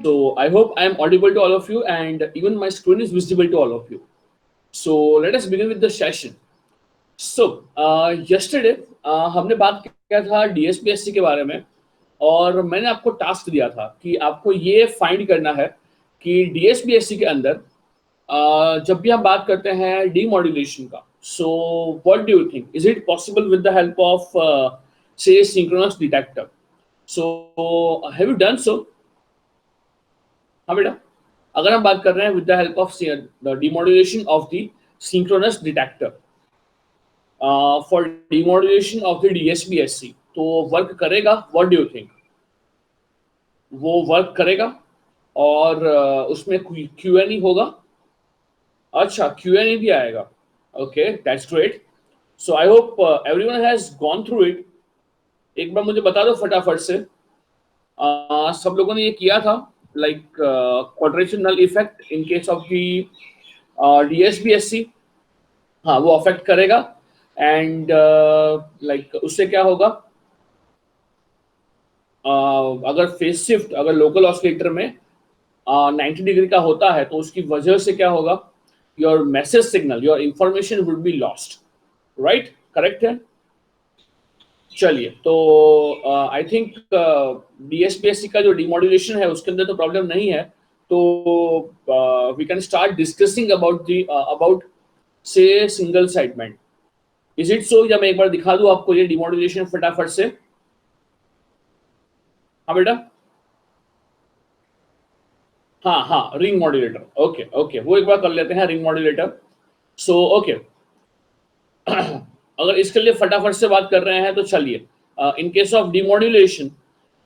So I hope I am audible to all of you and even my screen is visible to all of you. So let us begin with the session. So yesterday हमने बात किया था DSPSC के बारे में और मैंने आपको टास्क दिया था कि आपको ये फाइंड करना है कि DSPSC के अंदर जब भी हम बात करते हैं डीमॉड्यूलेशन का, so what do you think, is it possible with the help of से synchronous detector? So have you done so? हाँ बेटा, अगर हम बात कर रहे हैं with the help of the demodulation of the synchronous detector for demodulation of the DSBSC, तो वर्क करेगा? व्हाट डू यू थिंक, वो वर्क करेगा? और उसमें क्यूएनई होगा? अच्छा, क्यूएनई भी आएगा. Okay, that's great. So I hope everyone has gone through it. एक बार मुझे बता दो फटाफट से, सब लोगों ने ये किया था, like quadrature null effect in case of the DSBSC. हाँ, वो अफेक्ट करेगा. एंड लाइक उससे क्या होगा, अगर फेस शिफ्ट अगर लोकल ऑसिलेटर में 90 डिग्री का होता है तो उसकी वजह से क्या होगा, your message signal, your information would be lost. Right, correct है. चलिए, तो आई थिंक डीएसपीएससी का जो डिमॉड्यूलेशन है उसके अंदर तो प्रॉब्लम नहीं है. तो we can start discussing about से single sideband. Is it so? या मैं एक बार दिखा दूं आपको ये डिमॉड्यूलेशन फटाफट से. हाँ बेटा, हाँ, रिंग मॉड्यूलेटर. ओके ओके, वो एक बार कर लेते हैं, रिंग मॉड्यूलेटर. सो ओके, अगर इसके लिए फटाफट से बात कर रहे हैं तो चलिए, इन केस ऑफ डिमॉड्यूलेशन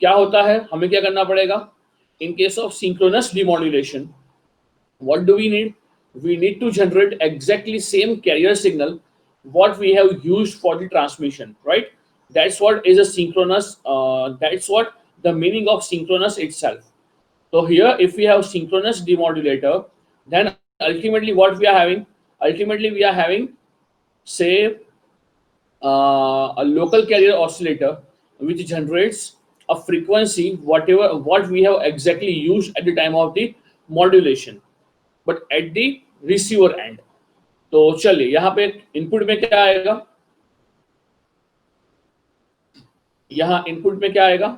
क्या होता है, हमें क्या करना पड़ेगा? In case of synchronous demodulation, what do we need? We need to generate exactly same carrier signal what we have used for the transmission, right? That's what is a synchronous, that's what the meaning of synchronous itself. So here if we have synchronous demodulator, then ultimately what we are having? Ultimately we are having, say, a local carrier oscillator which generates a frequency what we have exactly used at the time of the modulation, but at the receiver and. तो चलिए, यहाँ पे input में क्या आएगा? यहाँ input में क्या आएगा?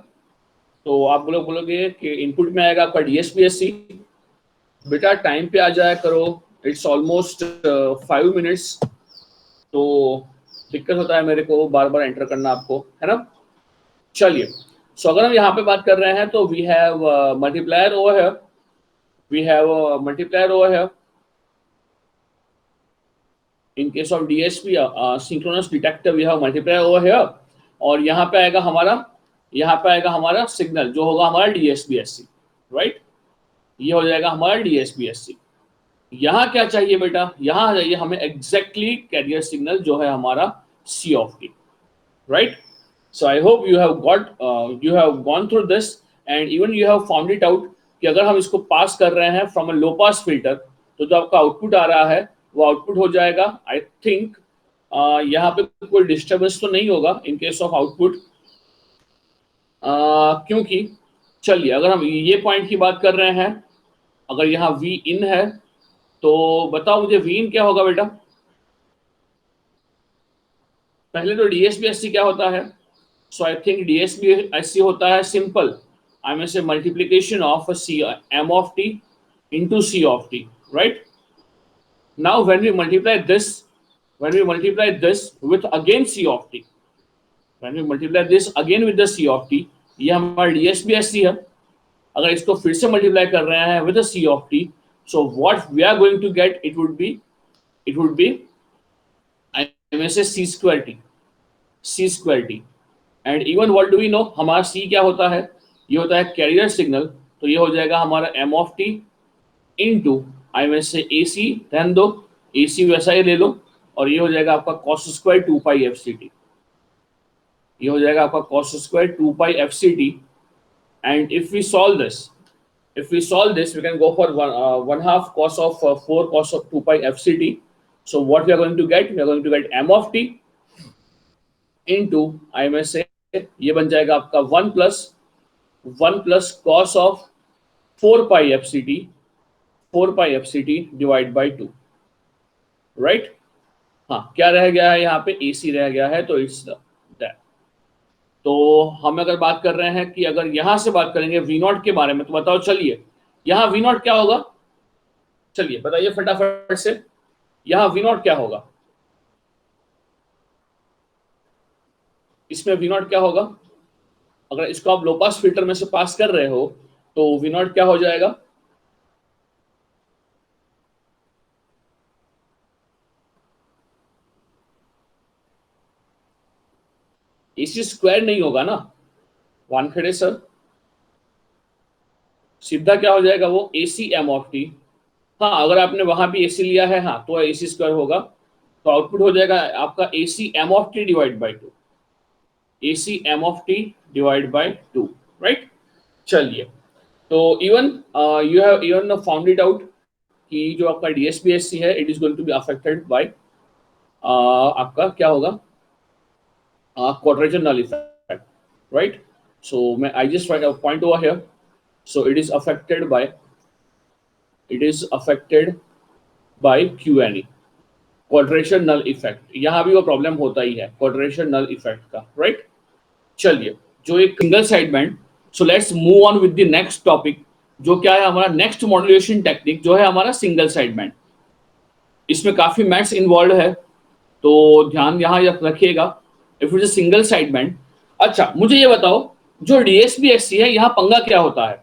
तो आप लोग बोलोगे कि इनपुट में आएगा आपका डीएसपीएससी. बेटा टाइम पे आ जाया करो, इट्स ऑलमोस्ट 5 मिनट्स. तो दिक्कत होता है मेरे को बार बार एंटर करना आपको, है ना. चलिए, सो अगर हम यहाँ पे बात कर रहे हैं तो we have multiplier over here, we have a multiplier over here. In case of DSP synchronous detector, we have multiplier over here. और यहाँ पे आएगा हमारा सिग्नल जो होगा हमारा DSPSC, राइट. ये हो जाएगा हमारा DSPSC. यहाँ क्या चाहिए बेटा? यहाँ चाहिए हमें एग्जैक्टली कैरियर सिग्नल जो है हमारा C of t, right. So I hope you have gone through this and even you have found it out कि अगर हम इसको पास कर रहे हैं from a low pass filter तो जो आपका आउटपुट आ रहा है वो आउटपुट हो जाएगा. आई थिंक यहाँ पे कोई डिस्टर्बेंस तो नहीं होगा इन केस ऑफ आउटपुट, क्योंकि चलिए अगर हम ये पॉइंट की बात कर रहे हैं, अगर यहाँ वी इन है तो बताओ मुझे वी इन क्या होगा बेटा? पहले तो डीएसपीएससी क्या होता है? सो आई थिंक डीएसपीएससी होता है simple, I may say multiplication of a C m of t into C of t, right? Now when we multiply this with again C of t, when we multiply this again with the C of t, ये हमारा DSPSC है. अगर इसको फिर से multiply कर रहे हैं with the C of t, so what we are going to get, it would be I may say C square t. And even what do we know, हमारा C क्या होता है? ये होता है कैरियर सिग्नल. तो ये हो जाएगा हमारा m of t into I में से ए सी, रहने दो ए सी वैसा ही ले लो, और ये हो जाएगा आपका cos square 2 pi F C t. ये हो जाएगा आपका cos square 2 pi F C t. And if we solve this we can go for 1/2 cos of 4 cos of 2 pi F C t. So what we are going to get m of t into I में से ये बन जाएगा आपका 1 plus cos of 4 pi F C t divide by 2, right. हाँ, क्या रह गया है यहाँ पे, ए सी रह गया है, तो इट्स दैट। तो हम अगर बात कर रहे हैं कि अगर यहां से बात करेंगे वी नॉट के बारे में, तो बताओ चलिए यहाँ वी नॉट क्या होगा, चलिए बताइए फटाफट से, यहाँ वी नॉट क्या होगा, इसमें वी नॉट क्या होगा, अगर इसको आप लो पास फिल्टर में से पास कर रहे हो तो वी नॉट क्या हो जाएगा, एसी स्क्वायर नहीं होगा ना वानखेड़े सर, सीधा क्या हो जाएगा वो, ए सी एम ऑफ टी। हाँ, अगर आपने वहां भी एसी लिया है, हाँ, तो ए सी स्क्वायर होगा, तो आउटपुट हो जाएगा आपका A c m of t divide by 2, A c m of t divide by 2, right. चलिए, तो even you have even found it out कि जो आपका डीएसपीएससी है it is going to be affected by आपका क्या होगा, quadrature null effect, right? So I just write a point over here. So it is affected by QNE, quadrature null effect. यहाँ भी वो प्रॉब्लम होता ही है quadrature null effect का, right? चलिए, जो एक single side band, so let's move on with the next topic, जो क्या है हमारा नेक्स्ट मॉड्यूलेशन टेक्निक, जो है हमारा सिंगल साइड बैंड। इसमें काफी मैथ्स इन्वॉल्व है, तो ध्यान यहाँ रखिएगा। If it is single side band, अच्छा मुझे ये बताओ, जो डीएसपीएससी है यहाँ पंगा क्या होता है,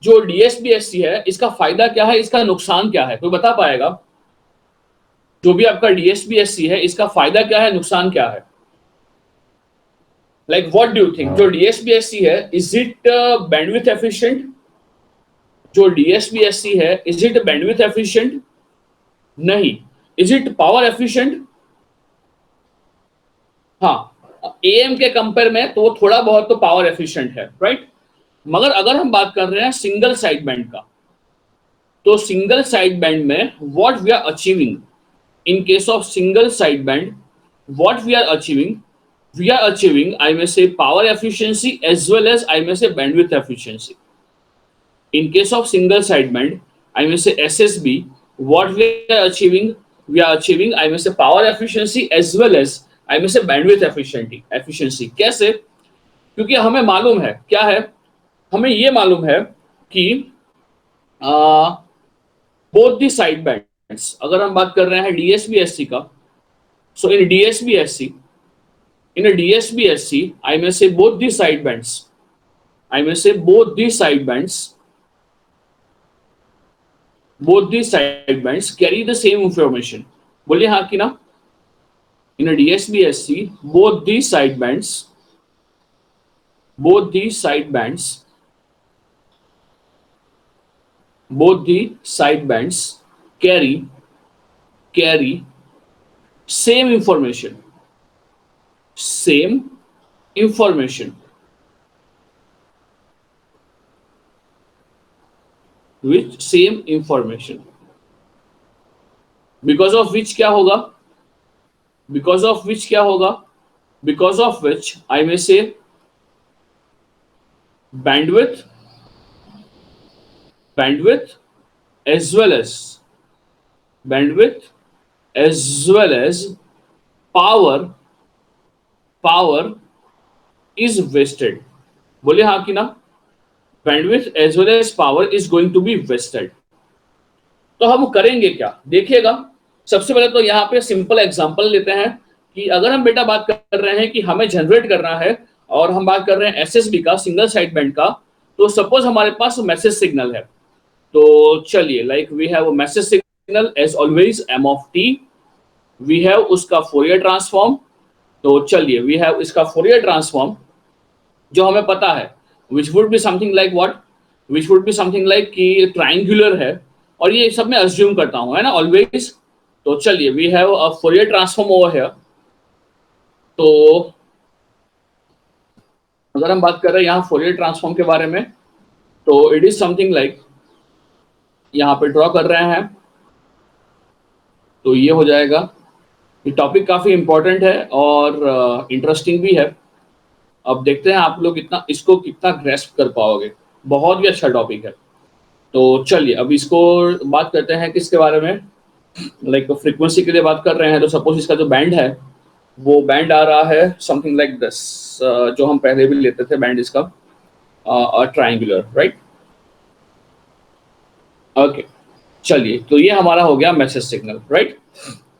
जो डीएसपीएससी है इसका फायदा क्या है, इसका नुकसान क्या है, कोई बता पाएगा? जो भी आपका डीएसपीएससी है इसका फायदा क्या है, नुकसान क्या है, like what do you think? जो डीएसपीएससी है इज इट बैंडविड्थ एफिशिएंट? जो डीएसपीएससी है इज इट बैंडविड्थ एफिशिएंट? नहीं। Is it power efficient? हाँ, एएम के कंपेयर में तो वो थोड़ा बहुत तो पावर एफिशिएंट है, राइट। मगर अगर हम बात कर रहे हैं सिंगल साइड बैंड का, तो सिंगल साइड बैंड में what we are achieving, in case of single side band what we are achieving, we are achieving, I may say, power efficiency as well as I may say bandwidth efficiency. In case of single sideband, I may say SSB, what we are achieving, I may say power efficiency as well as I may say bandwidth efficiency. कैसे? क्योंकि हमें मालूम है क्या है, हमें ये मालूम है कि both the sidebands, अगर हम बात कर रहे हैं DSBSC का, so in DSBSC, in a DSBSC, I may say both the sidebands. Both the sidebands carry the same information. बोलिए हाँ कि ना? In a DSBSC, both the sidebands carry same information. Which same information, because of which क्या होगा, because of which I may say bandwidth as well as power is wasted. बोले हाँ कि ना? bandwidth as well as power is going to be wasted. तो हम करेंगे क्या, देखिएगा। सबसे पहले तो यहाँ पे सिंपल एग्जांपल लेते हैं कि अगर हम बेटा बात कर रहे हैं कि हमें जनरेट करना है और हम बात कर रहे हैं एसएसबी का, सिंगल साइड बैंड का, तो सपोज हमारे पास मैसेज सिग्नल है, तो चलिए like we have message signal as always m of t, we have उसका फोरियर ट्रांसफॉर्म, तो चलिए वी हैव इसका फोरियर ट्रांसफॉर्म जो हमें पता है, which would be something like what, which would be something like कि ट्रायंगुलर है, और ये सब मैं अज्यूम करता हूँ, है ना, ऑलवेज। तो चलिए we have a Fourier transform over here. तो अगर हम बात कर रहे हैं यहाँ फोरियर ट्रांसफॉर्म के बारे में, तो इट इज समथिंग लाइक, यहाँ पे ड्रॉ कर रहे हैं, तो ये हो जाएगा। ये टॉपिक काफी इंपॉर्टेंट है और इंटरेस्टिंग भी है। अब देखते हैं आप लोग कितना ग्रेस्प कर पाओगे। बहुत ही अच्छा टॉपिक है। तो चलिए अब इसको बात करते हैं किसके बारे में, लाइक फ्रीक्वेंसी के लिए बात कर रहे हैं। तो सपोज इसका जो बैंड है वो बैंड आ रहा है समथिंग लाइक दिस, जो हम पहले भी लेते थे बैंड इसका, ट्रायंगुलर, राइट। ओके, चलिए तो ये हमारा हो गया मैसेज सिग्नल, राइट।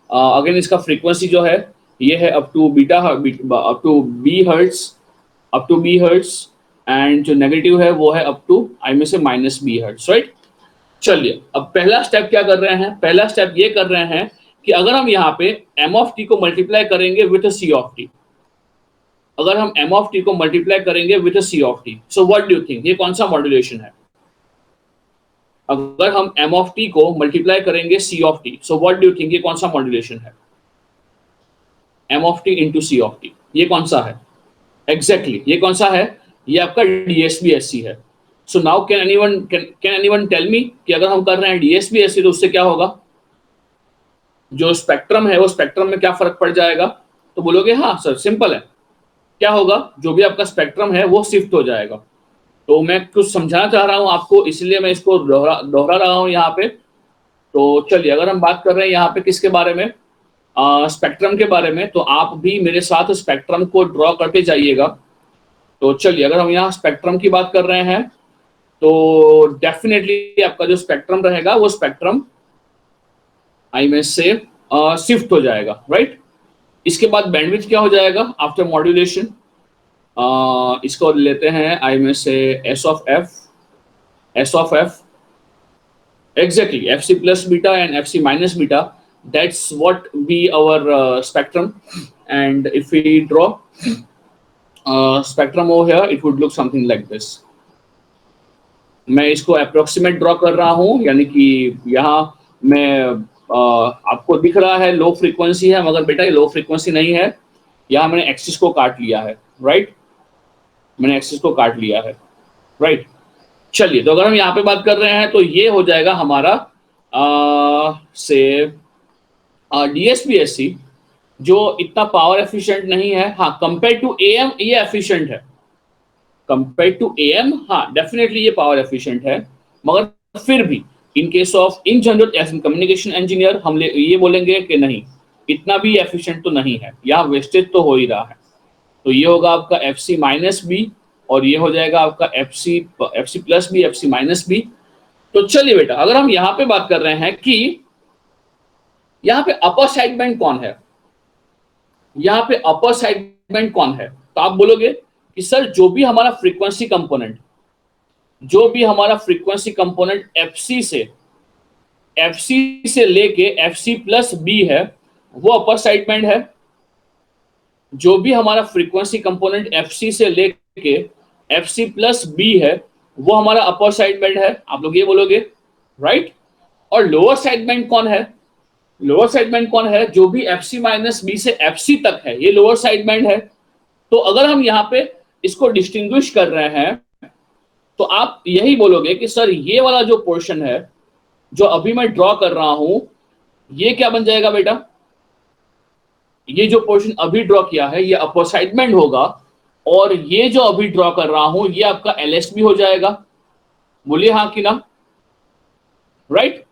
अगेन इसका फ्रीक्वेंसी जो है ये है up to beta, up to B hertz, up to B hertz, and जो नेगेटिव है वो है अप टू आई में से माइनस बी हर्ट्स, राइट। चलिए अब पहला स्टेप क्या कर रहे हैं, पहला स्टेप ये कर रहे हैं कि अगर हम यहाँ पे m ऑफ टी को मल्टीप्लाई करेंगे विथ सी ऑफ टी, अगर हम m ऑफ टी को मल्टीप्लाई करेंगे with C of T, so what do you think ये कौन सा मॉड्यूलेशन है? अगर हम m ऑफ टी को मल्टीप्लाई करेंगे c of T, so what do you think ये कौन सा मॉड्यूलेशन है? m of T into C of T, ये कौन सा है? एग्जैक्टली ये कौन सा है? ये आपका DSB-SC है। So now can anyone tell me कि अगर हम कर रहे हैं DSB-SC तो उससे क्या होगा? जो स्पेक्ट्रम है वो स्पेक्ट्रम में क्या फर्क पड़ जाएगा? तो बोलोगे हाँ सर सिंपल है, क्या होगा? जो भी आपका स्पेक्ट्रम है वो शिफ्ट हो जाएगा। तो मैं कुछ समझाना चाह रहा हूँ आपको, इसलिए मैं इसको दोहरा रहा हूँ यहाँ पे। तो चलिए अगर हम बात कर रहे हैं यहाँ पे किसके बारे में, स्पेक्ट्रम के बारे में, तो आप भी मेरे साथ स्पेक्ट्रम को ड्रॉ करके जाइएगा। तो चलिए अगर हम यहाँ स्पेक्ट्रम की बात कर रहे हैं तो डेफिनेटली आपका जो स्पेक्ट्रम रहेगा वो स्पेक्ट्रम आई में से शिफ्ट हो जाएगा, राइट। इसके बाद बैंडविड्थ क्या हो जाएगा आफ्टर मॉड्यूलेशन? इसको लेते हैं आई में से S of F, exactly fc plus beta and fc minus beta, that's what be our spectrum. And if we draw spectrum over here, it would look something like this. मैं इसको approximate draw कर रहा हूँ, यानी कि यहाँ मैं आपको दिख रहा है लो फ्रीक्वेंसी है, मगर बेटा ये लो फ्रीक्वेंसी नहीं है, यहाँ मैंने एक्सिस को काट लिया है, राइट। मैंने एक्सिस को काट लिया है, राइट। चलिए तो अगर हम यहाँ पे बात कर रहे हैं तो ये हो जाएगा हमारा से DSB-SC, जो इतना पावर एफिशिएंट नहीं है। हाँ कंपेयर टू AM ये एफिशिएंट है, कंपेयर टू AM हाँ डेफिनेटली ये पावर एफिशिएंट है, मगर फिर भी in case of in general as communication engineer हम ये बोलेंगे कि नहीं इतना भी एफिशिएंट तो नहीं है, यहाँ वेस्टेज तो हो ही रहा है। तो ये होगा आपका FC माइनस बी और ये हो जाएगा आपका FC plus B, FC minus B. तो चलिए बेटा अगर हम यहाँ पे बात कर रहे हैं कि यहाँ पे अपर साइड बैंड कौन है, यहाँ पे अपर साइड बैंड कौन है, तो आप बोलोगे कि सर जो भी हमारा फ्रीक्वेंसी कंपोनेंट, जो भी हमारा फ्रीक्वेंसी कंपोनेंट FC से लेके FC प्लस बी है वो अपर साइड बैंड है। जो भी हमारा फ्रीक्वेंसी कंपोनेंट FC से लेके FC प्लस बी है वो हमारा अपर साइड बैंड है, आप लोग ये बोलोगे, राइट। और लोअर साइड बैंड कौन है? लोअर साइड बैंड कौन है? जो भी FC माइनस बी से FC तक है ये लोअर साइड बैंड है। तो अगर हम यहाँ पे इसको डिस्टिंग्विश कर रहे हैं तो आप यही बोलोगे कि सर ये वाला जो पोर्शन है जो अभी मैं ड्रॉ कर रहा हूं ये क्या बन जाएगा बेटा? ये जो पोर्शन अभी ड्रॉ किया है ये अपर साइड बैंड होगा, और ये जो अभी ड्रॉ कर रहा हूं ये आपका LSB हो जाएगा। बोलिए हाँ कि ना, राइट।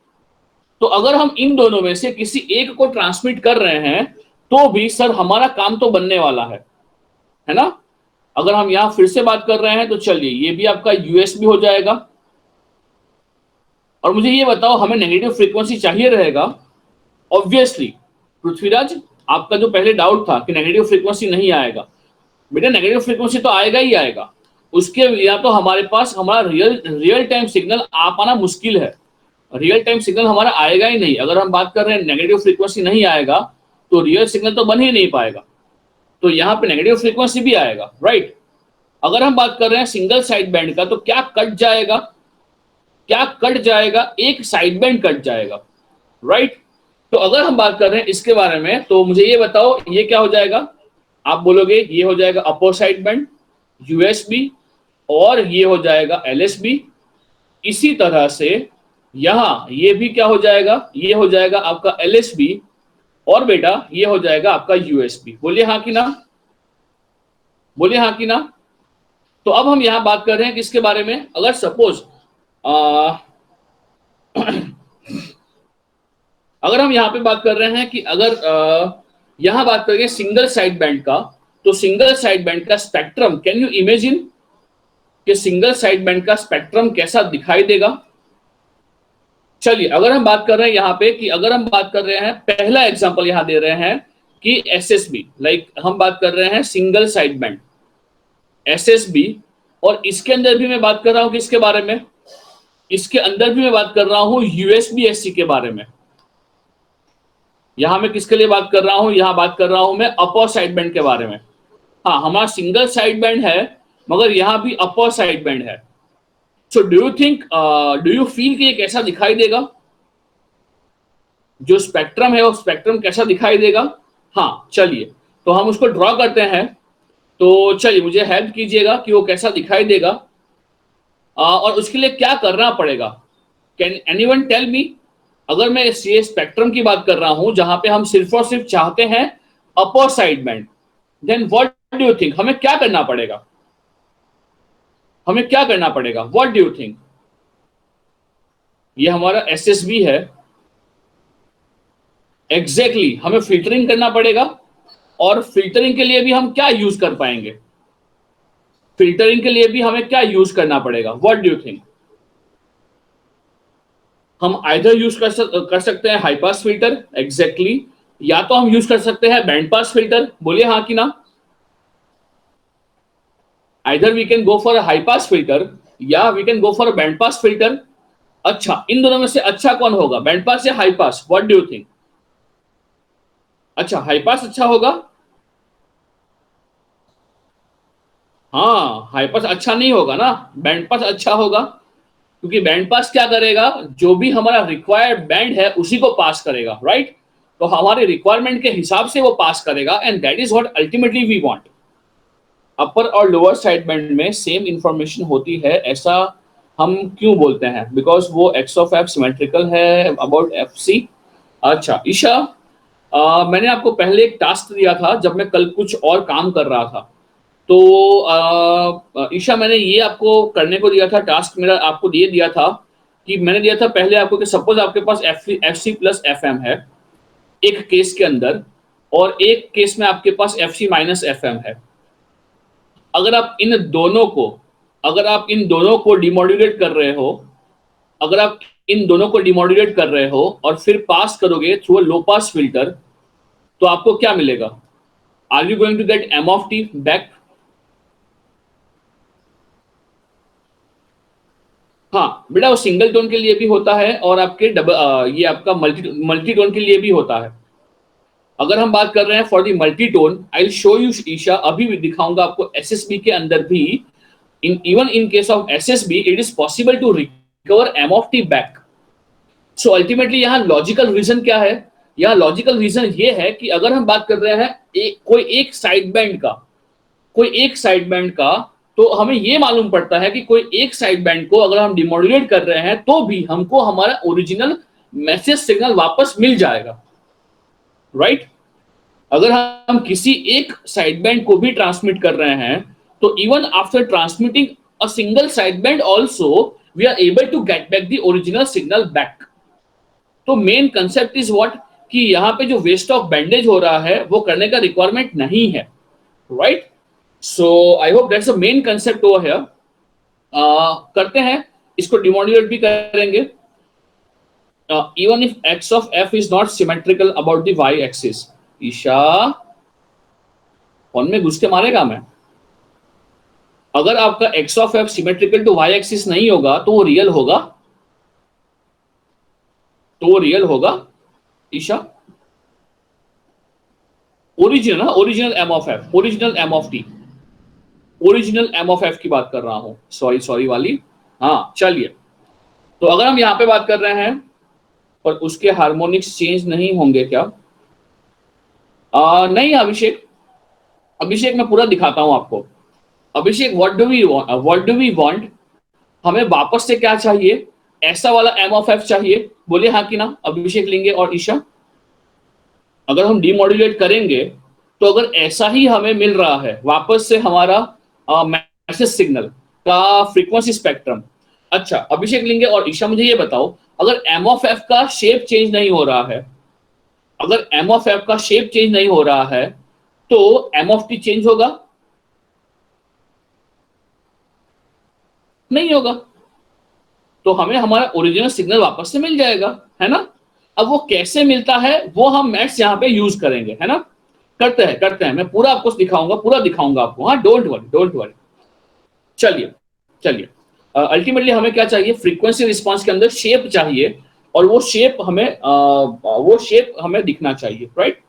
तो अगर हम इन दोनों में से किसी एक को ट्रांसमिट कर रहे हैं तो भी सर हमारा काम तो बनने वाला है ना। अगर हम यहां फिर से बात कर रहे हैं तो चलिए ये भी आपका USB हो जाएगा। और मुझे ये बताओ हमें नेगेटिव फ्रीक्वेंसी चाहिए रहेगा? ऑब्वियसली पृथ्वीराज आपका जो पहले डाउट था कि नेगेटिव फ्रीक्वेंसी नहीं आएगा, बेटा नेगेटिव फ्रीक्वेंसी तो आएगा ही आएगा। उसके या तो हमारे पास हमारा रियल टाइम सिग्नल आ पाना मुश्किल है, रियल टाइम सिग्नल हमारा आएगा ही नहीं। अगर हम बात कर रहे हैं नेगेटिव फ्रीक्वेंसी नहीं आएगा तो रियल सिग्नल तो बन ही नहीं पाएगा, तो यहाँ पे नेगेटिव फ्रीक्वेंसी भी आएगा, राइट। अगर हम बात कर रहे हैं सिंगल साइड बैंड का तो क्या कट जाएगा? क्या कट जाएगा? एक साइड बैंड कट जाएगा, राइट। तो अगर हम बात कर रहे हैं इसके बारे में तो मुझे ये बताओ ये क्या हो जाएगा? आप बोलोगे ये हो जाएगा अपर साइड बैंड USB और ये हो जाएगा LSB। इसी तरह से यहां ये भी क्या हो जाएगा? ये हो जाएगा आपका LSB और बेटा ये हो जाएगा आपका USB। बोलिए हाँ कि ना, बोलिए हाँ कि ना। तो अब हम यहाँ बात कर रहे हैं किसके बारे में, अगर सपोज अगर हम यहाँ पे बात कर रहे हैं कि अगर यहाँ बात करेंगे सिंगल साइड बैंड का, तो सिंगल साइड बैंड का स्पेक्ट्रम, कैन यू इमेजिन कि सिंगल साइड बैंड का स्पेक्ट्रम कैसा दिखाई देगा। चलिए अगर हम बात कर रहे हैं यहाँ पे कि अगर हम बात कर रहे हैं, पहला एग्जांपल यहाँ दे रहे हैं कि एसएसबी, लाइक हम बात कर रहे हैं सिंगल साइड बैंड एसएसबी, और इसके अंदर भी मैं बात कर रहा हूँ किसके बारे में, इसके अंदर भी मैं बात कर रहा हूँ यूएसबी एससी के बारे में। यहां मैं किसके लिए बात कर रहा हूं, यहां बात कर रहा हूं मैं अपर साइड बैंड के बारे में। हाँ, हमारा सिंगल साइड बैंड है मगर यहां भी अपर साइड बैंड है। सो डू यू फील कि ये कैसा दिखाई देगा, जो स्पेक्ट्रम है वो स्पेक्ट्रम कैसा दिखाई देगा। हाँ चलिए, तो हम उसको ड्रॉ करते हैं। तो चलिए मुझे हेल्प कीजिएगा कि वो कैसा दिखाई देगा, और उसके लिए क्या करना पड़ेगा। कैन एनीवन टेल मी, अगर मैं इस स्पेक्ट्रम की बात कर रहा हूं जहां पे हम सिर्फ और सिर्फ चाहते हैं upper side band, then what do you think, हमें क्या करना पड़ेगा, हमें क्या करना पड़ेगा, व्हाट डू यू थिंक। ये हमारा एसएसबी है, एग्जैक्टली हमें फिल्टरिंग करना पड़ेगा, और फिल्टरिंग के लिए भी हम क्या यूज कर पाएंगे, फिल्टरिंग के लिए भी हमें क्या यूज करना पड़ेगा, व्हाट डू यू थिंक। हम आइदर यूज कर सकते हैं हाई पास फिल्टर, एग्जैक्टली, या तो हम यूज कर सकते हैं बैंड पास फिल्टर, बोलिए हाँ कि ना। Either we can go for a high pass filter या we can go for a band pass filter. अच्छा, इन दोनों में से अच्छा कौन होगा, बैंड पास या high pass, what do you think. अच्छा, हाई पास अच्छा होगा। हाँ, हाई पास अच्छा नहीं होगा ना, बैंड पास अच्छा होगा, क्योंकि बैंड पास क्या करेगा, जो भी हमारा रिक्वायर्ड बैंड है उसी को पास करेगा, राइट। तो हमारे रिक्वायरमेंट के हिसाब से वो पास करेगा, and that is what ultimately we want. Upper और लोअर साइड बैंड में सेम इंफॉर्मेशन होती है, ऐसा हम क्यों बोलते हैं, बिकॉज वो एक्स ऑफ एफ सिमेट्रिकल है अबाउट एफ सी। अच्छा ईशा, मैंने आपको पहले एक टास्क दिया था जब मैं कल कुछ और काम कर रहा था। तो ईशा, मैंने ये आपको करने को दिया था, टास्क मेरा आपको ये दिया था कि मैंने दिया था पहले आपको कि सपोज आपके पास F C plus F M है एक केस के अंदर, और एक केस में आपके पास F C minus F M है। अगर आप इन दोनों को डिमोड्यूलेट कर रहे हो, अगर आप इन दोनों को डिमोड्यूलेट कर रहे हो और फिर पास करोगे through a low pass filter, तो आपको क्या मिलेगा, are you going to get M of T back. हाँ बेटा, वो सिंगल टोन के लिए भी होता है और आपके ये आपका मल्टी टोन के लिए भी होता है। अगर हम बात कर रहे हैं for the multi tone, I will show you Isha, अभी भी दिखाऊंगा आपको एसएसबी के अंदर भी, in case of SSB it is possible to recover M of t back. So ultimately यहाँ लॉजिकल रीजन क्या है, यहाँ लॉजिकल रीजन ये है कि अगर हम बात कर रहे हैं कोई एक साइड बैंड का, तो हमें ये मालूम पड़ता है कि कोई एक साइड बैंड को अगर हम डिमोड्यूलेट कर रहे हैं तो भी हमको हमारा ओरिजिनल मैसेज सिग्नल वापस मिल जाएगा, राइट। अगर हम किसी एक साइड बैंड को भी ट्रांसमिट कर रहे हैं, तो even after transmitting a single side band also we are able to get back the original signal back. तो मेन कंसेप्ट इज व्हाट, कि यहाँ पे जो वेस्ट ऑफ बैंडेज हो रहा है वो करने का रिक्वायरमेंट नहीं है, right. So I hope that's the main concept over here. करते हैं, इसको डिमोड्यूलेट भी करेंगे। Even if X of F is not symmetrical about the Y axis. Isha, phone में घुस के मारेगा मैं। अगर आपका X of F symmetrical to Y axis नहीं होगा तो वो रियल होगा, Isha. Original M of F, original M of T, original M of F की बात कर रहा हूं, सॉरी वाली। हाँ चलिए, तो अगर हम यहां पे बात कर रहे हैं और उसके हार्मोनिक्स चेंज नहीं होंगे क्या, नहीं अभिषेक मैं पूरा दिखाता हूं आपको। अभिषेक, व्हाट डू वी वांट, हमें वापस से क्या चाहिए, ऐसा वाला एम ऑफ एफ चाहिए, बोलिए हाँ कि ना अभिषेक, लिंगे और ईशा। अगर हम डीमॉड्यूलेट करेंगे तो अगर ऐसा ही हमें मिल रहा है वापस से हमारा एसएस सिग्नल का फ्रीक्वेंसी स्पेक्ट्रम। अच्छा अभिषेक लिंगे और ईशा मुझे ये बताओ, अगर एम ऑफ एफ का शेप चेंज नहीं हो रहा है, अगर एम ऑफ एफ का शेप चेंज नहीं हो रहा है तो एम ऑफ टी चेंज होगा? नहीं होगा। तो हमें हमारा ओरिजिनल सिग्नल वापस से मिल जाएगा, है ना। अब वो कैसे मिलता है वो हम मैथ्स यहाँ पे यूज करेंगे, है ना। करते हैं मैं पूरा आपको दिखाऊंगा, पूरा दिखाऊंगा आपको, हाँ डोंट वरी डोंट वरी। चलिए चलिए, अल्टीमेटली हमें क्या चाहिए, फ्रीक्वेंसी रिस्पांस के अंदर शेप चाहिए, और वो शेप हमें दिखना चाहिए, राइट।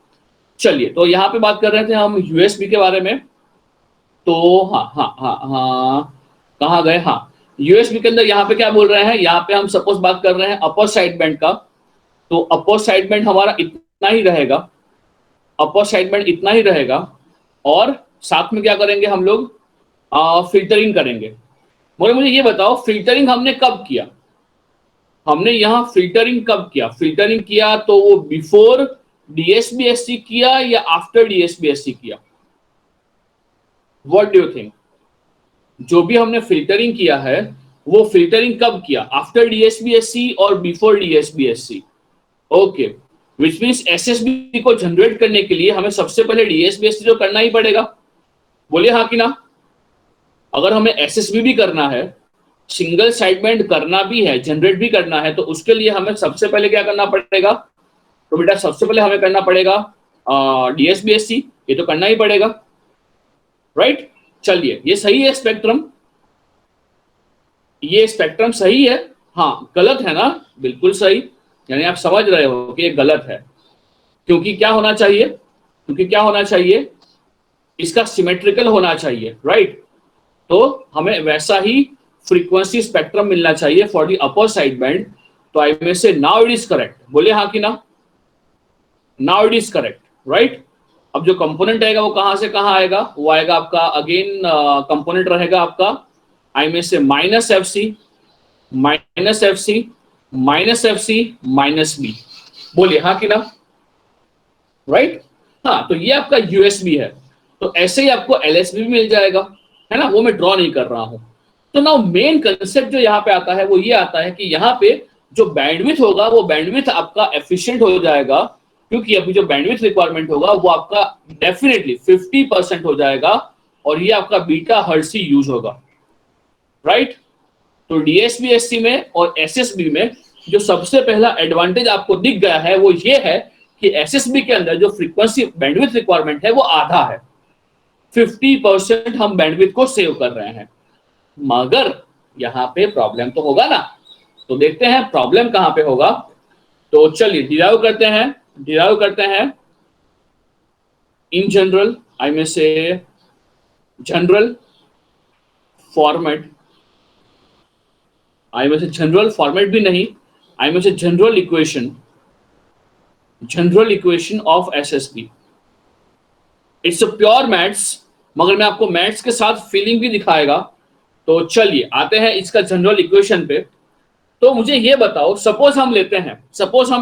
चलिए, तो यहाँ पे बात कर रहे थे हम यूएसबी के बारे में। तो हाँ हाँ हाँ हाँ, कहाँ गए, हाँ यूएसबी के अंदर यहाँ पे क्या बोल रहे हैं, यहाँ पे हम सपोज बात कर रहे हैं अपर साइड बैंड का। तो अपर साइड बैंड हमारा इतना ही रहेगा, अपर साइड बैंड इतना ही रहेगा, और साथ में क्या करेंगे हम लोग, फिल्टरिंग करेंगे। मगर मुझे ये बताओ, फिल्टरिंग हमने कब किया, हमने यहाँ फिल्टरिंग कब किया, फिल्टरिंग किया तो वो बिफोर डीएसबीएससी किया या आफ्टर डीएसबीएससी किया? What do you think? जो भी हमने फिल्टरिंग किया है वो फिल्टरिंग कब किया, आफ्टर डीएसबीएससी और before DSBSC? Okay, which means SSB को जनरेट करने के लिए हमें सबसे पहले डीएसबीएससी तो करना ही पड़ेगा। बोलिए हाँ कि ना। अगर हमें एसएसबी भी करना है, सिंगल साइड बैंड करना भी है, जनरेट भी करना है, तो उसके लिए हमें सबसे पहले क्या करना पड़ेगा, तो बेटा सबसे पहले हमें करना पड़ेगा डीएसबीएससी, ये तो करना ही पड़ेगा, राइट। चलिए, ये सही है स्पेक्ट्रम, ये स्पेक्ट्रम सही है, हाँ गलत है ना, बिल्कुल सही, यानी आप समझ रहे हो कि ये गलत है, क्योंकि क्या होना चाहिए, क्योंकि क्या होना चाहिए, इसका सिमेट्रिकल होना चाहिए, राइट। तो हमें वैसा ही फ्रीक्वेंसी स्पेक्ट्रम मिलना चाहिए for the upper side band. तो आई में से नाउ इट इज करेक्ट, बोले हाँ कि ना, now it is correct, right. अब जो कंपोनेंट आएगा वो कहां से कहां आएगा, वो आएगा आपका अगेन कंपोनेंट रहेगा आपका आई में से minus F C minus F C minus F C minus B. बोलिए हाँ कि ना, राइट। हाँ, तो ये आपका यूएसबी है, तो ऐसे ही आपको एलएसबी भी मिल जाएगा, है ना, वो मैं ड्रॉ नहीं कर रहा हूं। तो नाउ मेन कंसेप्ट जो यहाँ पे आता है वो ये आता है कि यहाँ पे जो बैंडविड्थ होगा वो बैंडविड्थ आपका एफिशिएंट हो जाएगा, क्योंकि अभी जो बैंडविड्थ रिक्वायरमेंट होगा वो आपका डेफिनेटली 50% हो जाएगा, और ये आपका बीटा हर्ट्ज ही यूज होगा, राइट। तो डीएसबीएससी में और एसएसबी में जो सबसे पहला एडवांटेज आपको दिख गया है वो ये है कि एसएसबी के अंदर जो फ्रीक्वेंसी बैंडविड्थ रिक्वायरमेंट है वो आधा है, 50% हम बैंडविड्थ को सेव कर रहे हैं। मगर यहाँ पे प्रॉब्लम तो होगा ना, तो देखते हैं प्रॉब्लम कहां पे होगा। तो चलिए डिराइव करते हैं इन जनरल, आई में से जनरल फॉर्मेट, आई में से जनरल फॉर्मेट भी नहीं, आई में से general equation of SSB. It's a pure maths, मगर मैं आपको मैथ्स के साथ फीलिंग भी दिखाएगा। तो चलिए आते हैं इसका जनरल इक्वेशन पे। तो मुझे ये बताओ, सपोज हम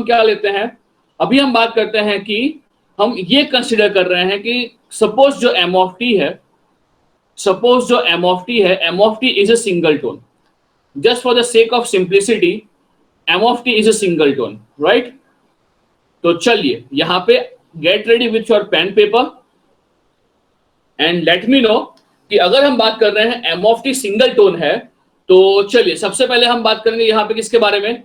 क्या लेते हैं, अभी हम बात करते हैं कि हम ये कंसिडर कर रहे हैं कि सपोज जो एम ऑफ टी है, M of T is a single tone, just for the sake of simplicity M of T is a single tone, right. तो चलिए यहाँ पे get ready with your pen paper and let me know कि अगर हम बात कर रहे हैं M of T single tone है, तो चलिए सबसे पहले हम बात करेंगे यहाँ पे किसके बारे में,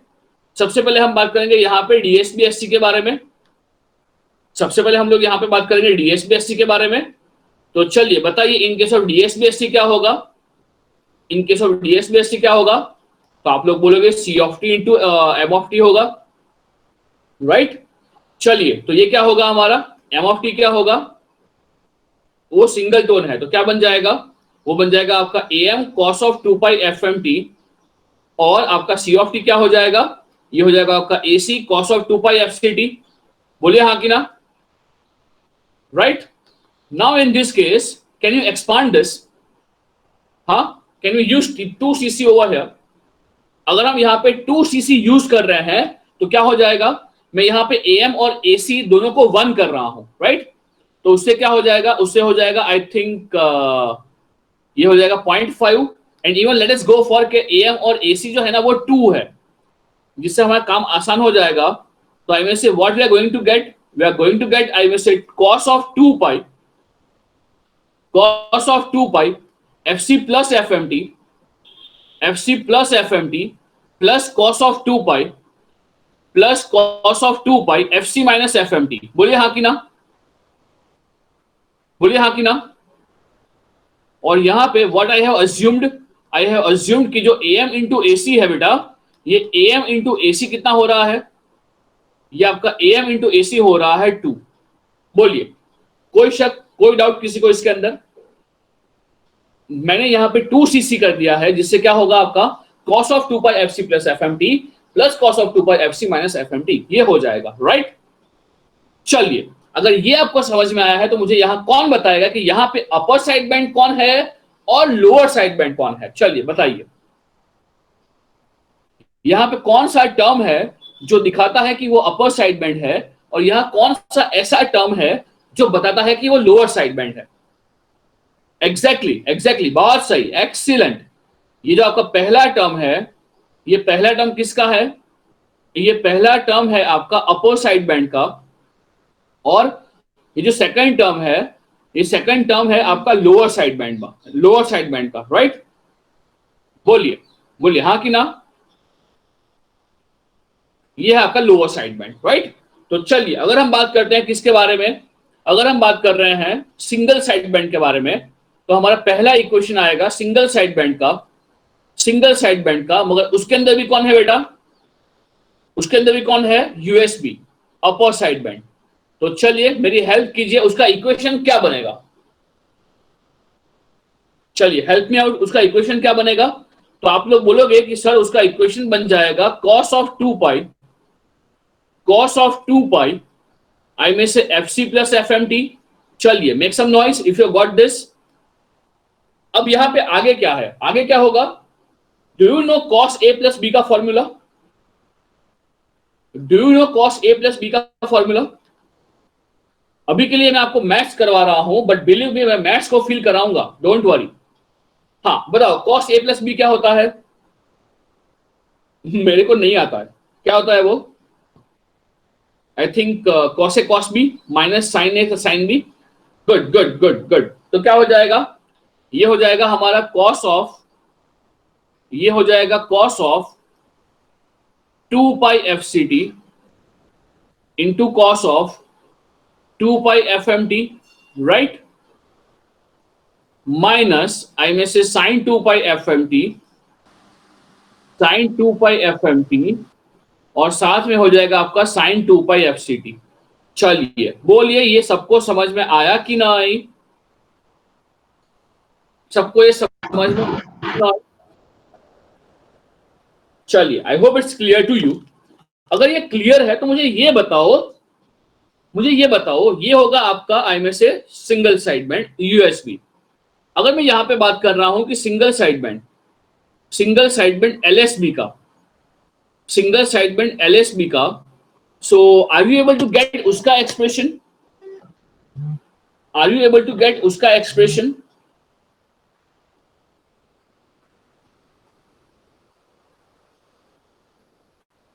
सबसे पहले हम बात करेंगे यहाँ पे डीएसबीएससी के बारे में, सबसे पहले हम लोग यहाँ पे बात करेंगे डीएसबीएससी के बारे में। तो चलिए बताइए इन केस ऑफ डीएसबीएससी क्या होगा, इन केस ऑफ डीएसबीएससी क्या होगा, तो आप लोग बोलोगे C of T into M of T होगा, राइट। चलिए तो ये क्या होगा हमारा, एम ऑफ टी क्या होगा, वो सिंगल टोन है तो क्या बन जाएगा, वो बन जाएगा आपका am cos of 2 pi fmt, और आपका c of t क्या हो जाएगा, ये हो जाएगा आपका ac cos of 2 pi fct। बोलिए हाँ कि ना, right. Now in this case can you expand this, हाँ can you use 2cc over here. अगर हम यहाँ पे 2cc यूज कर रहे हैं तो क्या हो जाएगा, मैं यहाँ पे am और ac दोनों को 1 कर रहा हूं, राइट। तो उससे क्या हो जाएगा, उससे हो जाएगा आई थिंक ये हो जाएगा 0.5 and even let us go for के AM और AC जो है ना वो 2 है, जिससे हमारा काम आसान हो जाएगा। तो I may say what we are going to get, we are going to get I may say cos of 2 pi, cos of 2 pi FC plus FMT, FC plus FMT plus cos of 2 pi plus cos of 2 pi FC minus FMT। बोलिए हाँ कि ना, बोलिए हाँ कि ना। और यहां पे व्हाट आई हैव अज्यूम्ड कि जो AM इंटू AC है बेटा, ये AM इंटू AC कितना हो रहा है, ये आपका AM इंटू AC हो रहा है 2। बोलिए कोई शक, कोई डाउट किसी को इसके अंदर? मैंने यहां पे 2cc कर दिया है, जिससे क्या होगा आपका cos of 2 pi FC plus FMT plus cos of 2 pi FC minus FMT, ये हो जाएगा, राइट। चलिए अगर ये आपको समझ में आया है तो मुझे यहां कौन बताएगा कि यहां पे अपर साइड बैंड कौन है और लोअर साइड बैंड कौन है? चलिए बताइए, यहां पे कौन सा टर्म है जो दिखाता है कि वो अपर साइड बैंड है, और यहां कौन सा ऐसा टर्म है जो बताता है कि वो लोअर साइड बैंड है? एग्जैक्टली, बहुत सही, एक्सीलेंट। ये जो आपका पहला टर्म है, ये पहला टर्म किसका है? ये पहला टर्म है आपका अपर साइड बैंड का, और ये जो सेकंड टर्म है, ये सेकंड टर्म है आपका लोअर साइड बैंड का, लोअर साइड बैंड का, राइट। बोलिए बोलिए हाँ कि ना, ये है आपका लोअर साइड बैंड, राइट। तो चलिए अगर हम बात करते हैं किसके बारे में, अगर हम बात कर रहे हैं सिंगल साइड बैंड के बारे में, तो हमारा पहला इक्वेशन आएगा सिंगल साइड बैंड का, सिंगल साइड बैंड का, मगर उसके अंदर भी कौन है बेटा, उसके अंदर भी कौन है? USB, अपर साइड बैंड। तो चलिए मेरी हेल्प कीजिए, उसका इक्वेशन क्या बनेगा? चलिए हेल्प मी आउट, उसका इक्वेशन क्या बनेगा? तो आप लोग बोलोगे कि सर उसका इक्वेशन बन जाएगा cos of 2 pi, cos of 2 pi I में से FC प्लस FMT। चलिए make some noise if you got this. अब यहां पे आगे क्या है, आगे क्या होगा? Do you know cos A plus B का formula? Do you know cos A plus B का फॉर्मूला? अभी के लिए मैं आपको मैथ्स करवा रहा हूं, बट बिलीव मी मैं मैथ्स को फील कराऊंगा, डोंट वरी। हाँ बताओ cos A प्लस B क्या होता है? मेरे को नहीं आता है, क्या होता है वो? I think cos A cos B minus sin A sin B। Good good good good. तो क्या हो जाएगा? ये हो जाएगा हमारा cos ऑफ, ये हो जाएगा cos of 2 pi FCT into cos of 2 pi FMT, right, minus I में से sin 2 pi FMT, sin 2 pi FMT, और साथ में हो जाएगा आपका sin 2 पाई FCT। चलिए बोलिए ये सबको समझ में आया कि ना आई? सबको ये समझ में आया? चलिए I hope it's clear to you. अगर ये क्लियर है तो मुझे ये बताओ, मुझे ये बताओ, ये होगा आपका आई में से सिंगल साइड बैंड USB। अगर मैं यहां पे बात कर रहा हूं कि single side band, single side band LSB का, सिंगल साइड बैंड LSB का, so are you able to get उसका expression? Are you able to get उसका expression?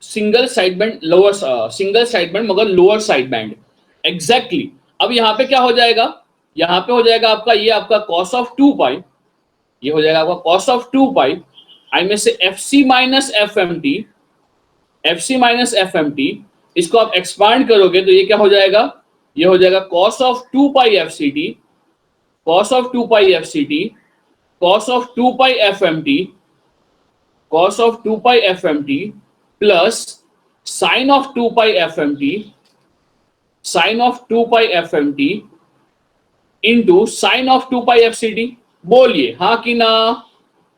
Single side band lower, single side band मगर lower side band, exactly. अब यहां पे क्या हो जाएगा? यहां पे हो जाएगा आपका ये आपका cos ऑफ 2 पाई, ये हो जाएगा आपका cos ऑफ 2 पाई आई में से FC minus FMT, FC minus FMT, इसको आप एक्सपांड करोगे तो ये क्या हो जाएगा? ये हो जाएगा cos of 2 pi FCT, cos of 2 pi FCT, cos of 2 pi FMT, cos of 2 pi FMT plus sin of 2 pi FMT, sin of 2 pi FMT into sin of 2 pi FCT। बोलिए हाँ कि ना,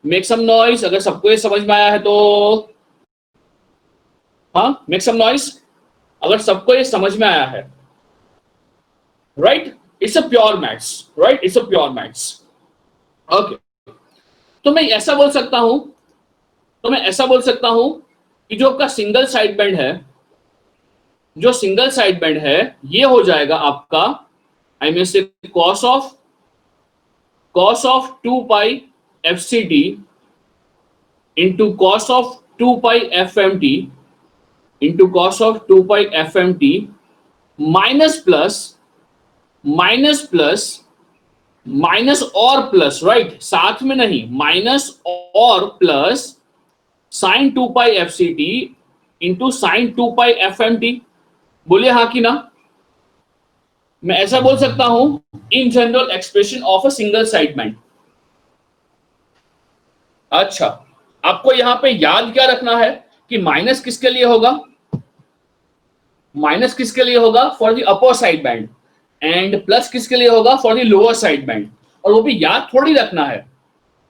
मेक सम नॉइस अगर सबको ये समझ में आया है तो। हाँ मेक सम नॉइस अगर सबको ये समझ में आया है, right. It's a pure maths, right, it's a pure maths. Okay, तो मैं ऐसा बोल सकता हूं, तो मैं ऐसा बोल सकता हूं कि जो आपका सिंगल साइड बैंड है, जो सिंगल साइड बैंड है, ये हो जाएगा आपका आई मीन से cos cos of 2 pi fct into cos of 2 pi fmt into cos of 2 pi fmt minus plus minus plus minus और प्लस, राइट, साथ में नहीं, माइनस और plus sine 2 pi F C T into sine 2 pi F M T. बोलिए हाँ कि ना। मैं ऐसा बोल सकता हूं, in general expression of a single side band. अच्छा, आपको यहां पे याद क्या रखना है कि माइनस किसके लिए होगा, माइनस किसके लिए होगा, for the upper side band, and plus किसके लिए होगा, for the lower side band. और वो भी याद थोड़ी रखना है,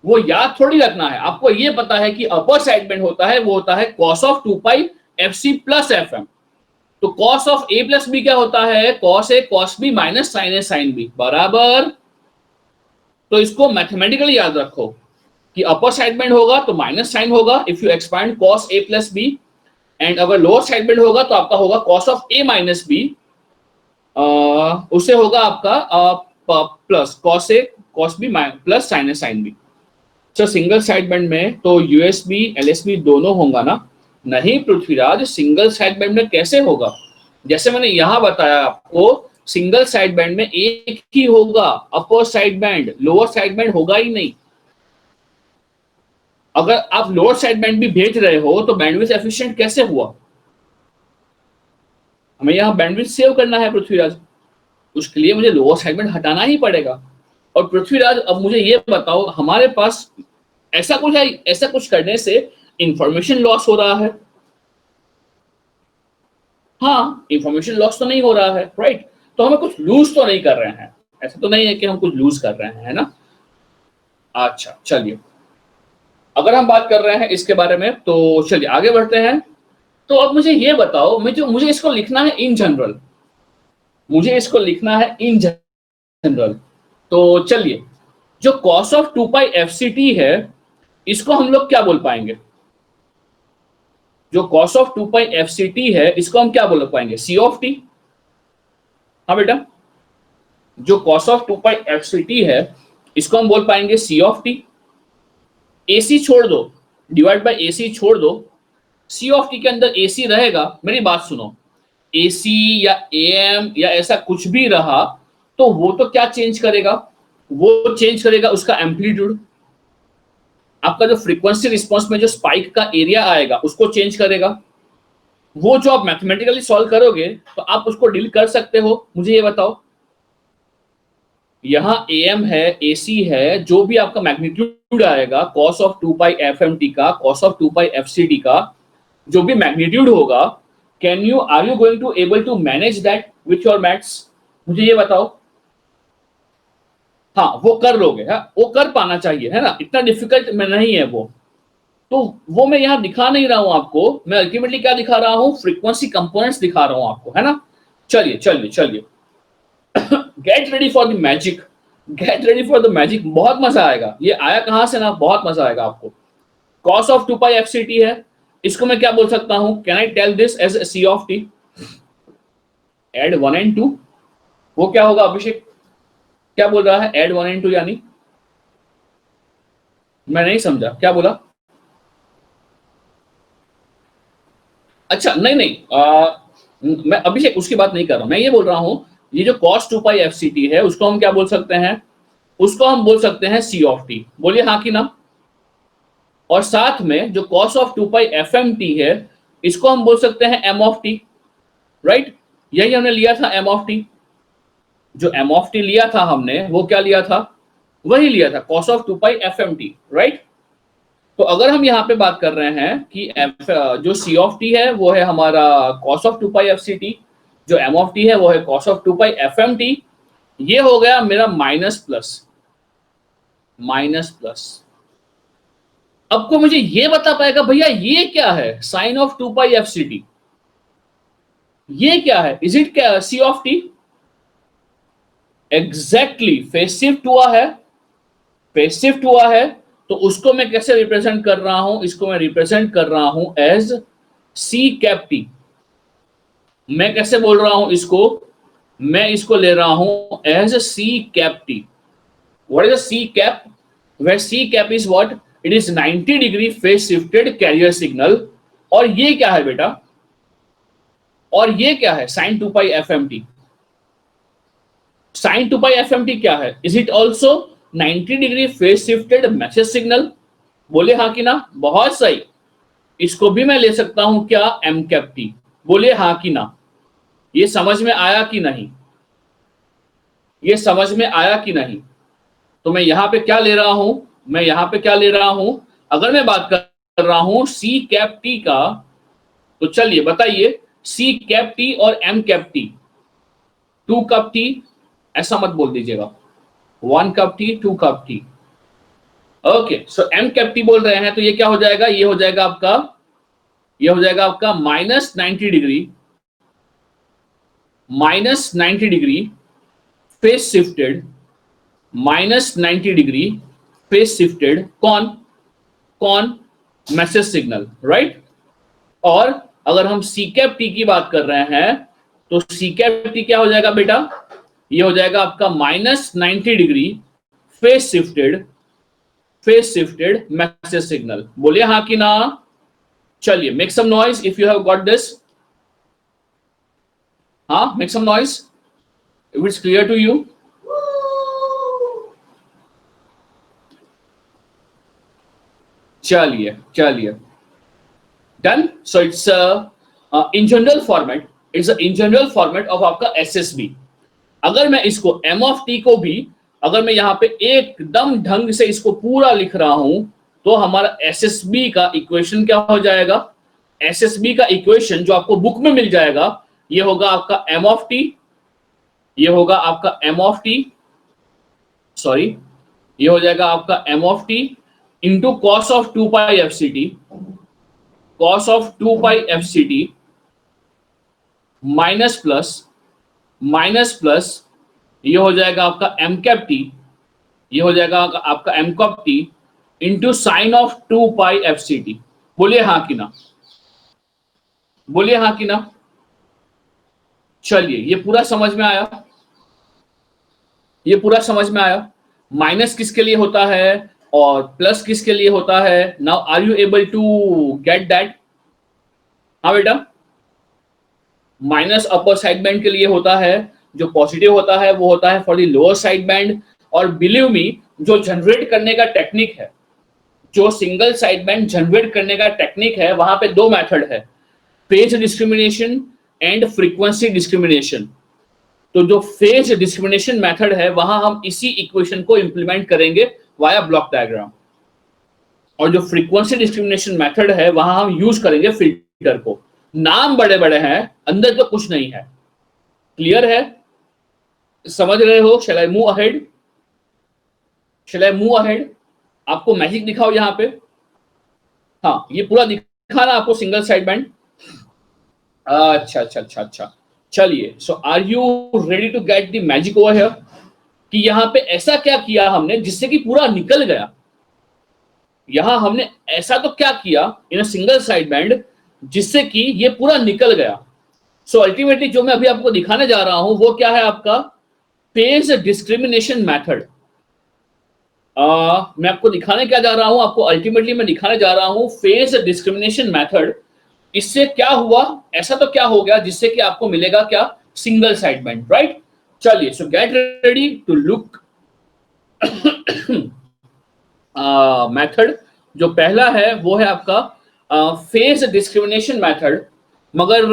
वो याद थोड़ी रखना है, आपको ये पता है कि अपर साइड बैंड होता है वो होता है cos of 2 pi F C plus F M. तो cos of A plus B क्या होता है, cos A cos B minus sine A sine B बराबर। तो इसको मैथमेटिकली याद रखो कि अपर साइड बैंड होगा तो माइनस साइन होगा if you expand cos A plus B, and अगर लोअर साइड बैंड होगा तो आपका होगा cos of A minus B, उससे होगा आपका plus cos A cos B plus sine A sine B. तो सिंगल साइड बैंड में तो यूएसबी एलएसबी दोनों होगा ना। नहीं पृथ्वीराज, सिंगल साइड बैंड में कैसे होगा, जैसे मैंने यहां बताया आपको, सिंगल साइड बैंड में एक ही होगा अपर side band, lower side band होगा ही नहीं। अगर आप लोअर साइड बैंड भी भेज रहे हो तो बैंडविड्थ एफिशिएंट कैसे हुआ, हमें यहाँ बैंडविड्थ सेव करना है पृथ्वीराज, उसके लिए मुझे लोअर साइड बैंड हटाना ही पड़ेगा। और पृथ्वीराज अब मुझे ये बताओ, हमारे पास ऐसा कुछ है, ऐसा कुछ करने से इंफॉर्मेशन लॉस हो रहा है, हाँ इंफॉर्मेशन लॉस तो नहीं हो रहा है, राइट, तो हमें कुछ लूज तो नहीं कर रहे हैं, ऐसा तो नहीं है कि हम कुछ लूज कर रहे हैं, है ना। अच्छा चलिए, अगर हम बात कर रहे हैं इसके बारे में तो चलिए आगे बढ़ते हैं। तो अब मुझे ये बताओ, मुझे इसको लिखना है इन जनरल, मुझे इसको लिखना है इन जनरल। तो चलिए, जो cos of 2 pi F C T है इसको हम लोग क्या बोल पाएंगे, जो cos of 2 pi F C T है इसको हम क्या बोल पाएंगे, सी ऑफ टी। हाँ बेटा, जो cos of 2 pi F C T है इसको हम बोल पाएंगे सी ऑफ टी। एसी छोड़ दो, डिवाइड बाय एसी छोड़ दो, सी ऑफ टी के अंदर एसी रहेगा। मेरी बात सुनो, एसी या एएम या ऐसा कुछ भी रहा तो वो तो क्या चेंज करेगा, वो चेंज करेगा उसका एम्पलीट्यूड, आपका जो फ्रीक्वेंसी रिस्पांस में जो स्पाइक का एरिया आएगा उसको चेंज करेगा। वो जो आप मैथमेटिकली सॉल्व करोगे तो आप उसको डील कर सकते हो। मुझे ये बताओ, यहाँ एम है, एसी है, जो भी आपका मैग्नीट्यूड आएगा cos ऑफ 2 पाई एफएमटी का, cos ऑफ 2 पाई एफसीटी का, जो भी मैग्नीट्यूड होगा, are you going to able to manage that with your maths, मुझे ये बताओ। हाँ वो कर लोगे, हाँ वो कर पाना चाहिए, है ना, इतना डिफिकल्ट में नहीं है वो। तो वो मैं यहाँ दिखा नहीं रहा हूं आपको, मैं अल्टीमेटली क्या दिखा रहा हूँ, फ्रीक्वेंसी कंपोनेंट्स दिखा रहा हूं आपको, है ना। चलिए चलिए चलिए, get ready for the magic, get ready for the magic, बहुत मजा आएगा। ये आया कहां से ना, बहुत मजा आएगा आपको। cos ऑफ 2 पाई एफसीटी है, इसको मैं क्या बोल सकता हूं, can I tell this as C of T, add 1 and 2, वो क्या होगा अभिषेक, क्या बोल रहा है, एड 1 एंड 2 यानी, मैं नहीं समझा क्या बोला। अच्छा नहीं नहीं, मैं अभिषेक उसकी बात नहीं कर रहा हूं, मैं ये बोल रहा हूं, ये जो cos 2 पाई एफसीटी है उसको हम क्या बोल सकते हैं, उसको हम बोल सकते हैं सी ऑफ टी। बोलिए हाँ कि ना। और साथ में जो cos ऑफ 2 पाई एफएमटी है इसको हम बोल सकते हैं एम ऑफ टी, राइट, यही हमने लिया था एम ऑफ टी। जो एम ऑफ टी लिया था हमने वो क्या लिया था, वही लिया था cos of 2 pi FMT, right. तो अगर हम यहाँ पे बात कर रहे हैं कि जो सी ऑफ टी है वो है हमारा cos ऑफ 2 पाई एफसीटी, जो एम ऑफ टी है वो है cos ऑफ 2 पाई एफएमटी, ये हो गया मेरा माइनस प्लस माइनस प्लस। अब को मुझे ये बता पाएगा भैया ये क्या है, साइन ऑफ 2 पाई एफसीटी, ये क्या है, इज इट क्या C of T, exactly phase shift हुआ है, फेज शिफ्ट हुआ है। तो उसको मैं कैसे रिप्रेजेंट कर रहा हूं, इसको मैं रिप्रेजेंट कर रहा हूं एज सी कैप टी। मैं कैसे बोल रहा हूं इसको, मैं इसको ले रहा हूं as C cap T. What is a C cap? Where C cap is what? It is 90 degree phase shifted carrier signal. और ये क्या है बेटा? और ये क्या है? sin 2 pi FMT. sin 2 pi FMT क्या है? Is it also 90 degree phase shifted message signal? बोले हाँ कि ना? बहुत सही. इसको भी मैं ले सकता हूं क्या? M cap T. बोले हाँ कि ना? ये समझ में आया कि नहीं? ये समझ में आया कि नहीं? तो मैं यहां पे क्या ले रहा हूं? मैं यहां पे क्या ले रहा हूं? अगर मैं बात कर रहा हूं सी कैप टी का, तो चलिए बताइए सी कैप टी और M cap T, 2 cup T, ऐसा मत बोल दीजिएगा, 1 cup T, 2 cup T. Okay, so M cap T बोल रहे हैं तो ये क्या हो जाएगा? ये हो जाएगा आपका, ये हो जाएगा आपका -90 degree, -90 degree phase shifted, -90 degree phase shifted कौन? कौन? Message signal, right. और अगर हम सी कैप टी की बात कर रहे हैं तो सी कैप टी क्या हो जाएगा बेटा? ये हो जाएगा आपका -90 degree phase shifted message signal. बोलिए हाँ कि ना? चलिए, make some noise if you have got this. हाँ, make some noise if it's clear to you. चलिए चलिए, done. So it's in general format, it's in general format of आपका SSB. अगर मैं इसको एम ऑफ टी को भी, अगर मैं यहाँ पे एकदम ढंग से इसको पूरा लिख रहा हूं तो हमारा एसएसबी का इक्वेशन क्या हो जाएगा? एसएसबी का इक्वेशन जो आपको बुक में मिल जाएगा, ये होगा आपका एम ऑफ टी, ये होगा आपका एम ऑफ टी, सॉरी, ये हो जाएगा आपका M of T into cos of 2 pi F C T, cos of 2 pi F C T minus plus ये हो जाएगा आपका एम कैप टी, ये हो जाएगा आपका M cap T into sine of 2 pi F C T. बोलिए हाँ कि ना? बोलिए हाँ कि ना? चलिए, ये पूरा समझ में आया? ये पूरा समझ में आया? माइनस किसके लिए होता है और प्लस किसके लिए होता है? Now are you able to get that? हाँ बेटा, माइनस अपर साइड बैंड के लिए होता है, जो पॉजिटिव होता है वो होता है for the lower side band. और बिलीव मी, जो जनरेट करने का टेक्निक है, जो सिंगल साइड बैंड जनरेट करने का टेक्निक है, वहां पे 2 मेथड है, phase discrimination and frequency discrimination. तो जो फेज डिस्क्रिमिनेशन मेथड है, वहां हम इसी इक्वेशन को इंप्लीमेंट करेंगे वाया ब्लॉक डायग्राम. और जो फ्रीक्वेंसी डिस्क्रिमिनेशन मेथड है, वहां हम यूज करेंगे फिल्टर को. नाम बड़े बड़े हैं, अंदर तो कुछ नहीं है. क्लियर है? समझ रहे हो? Shall I move ahead? Shall I move ahead? आपको मैजिक दिखाओ यहाँ पे. हाँ, ये पूरा दिखा ना आपको सिंगल साइड बैंड? अच्छा अच्छा अच्छा अच्छा. चलिए, so are you ready to get the magic over here? कि यहाँ पे ऐसा क्या किया हमने जिससे कि पूरा निकल गया? यहां हमने ऐसा तो क्या किया इन अ सिंगल साइड बैंड जिससे कि ये पूरा निकल गया? सो अल्टीमेटली जो मैं अभी आपको दिखाने जा रहा हूं वो क्या है? आपका फेज डिस्क्रिमिनेशन मेथड. मैं आपको दिखाने क्या जा रहा हूं? आपको अल्टीमेटली मैं दिखाने जा रहा हूं फेज डिस्क्रिमिनेशन मेथड. इससे क्या हुआ? ऐसा तो क्या हो गया जिससे कि आपको मिलेगा क्या? Single side band, right? चलिए, so get ready to look method. जो पहला है वो है आपका फेज डिस्क्रिमिनेशन मेथड. मगर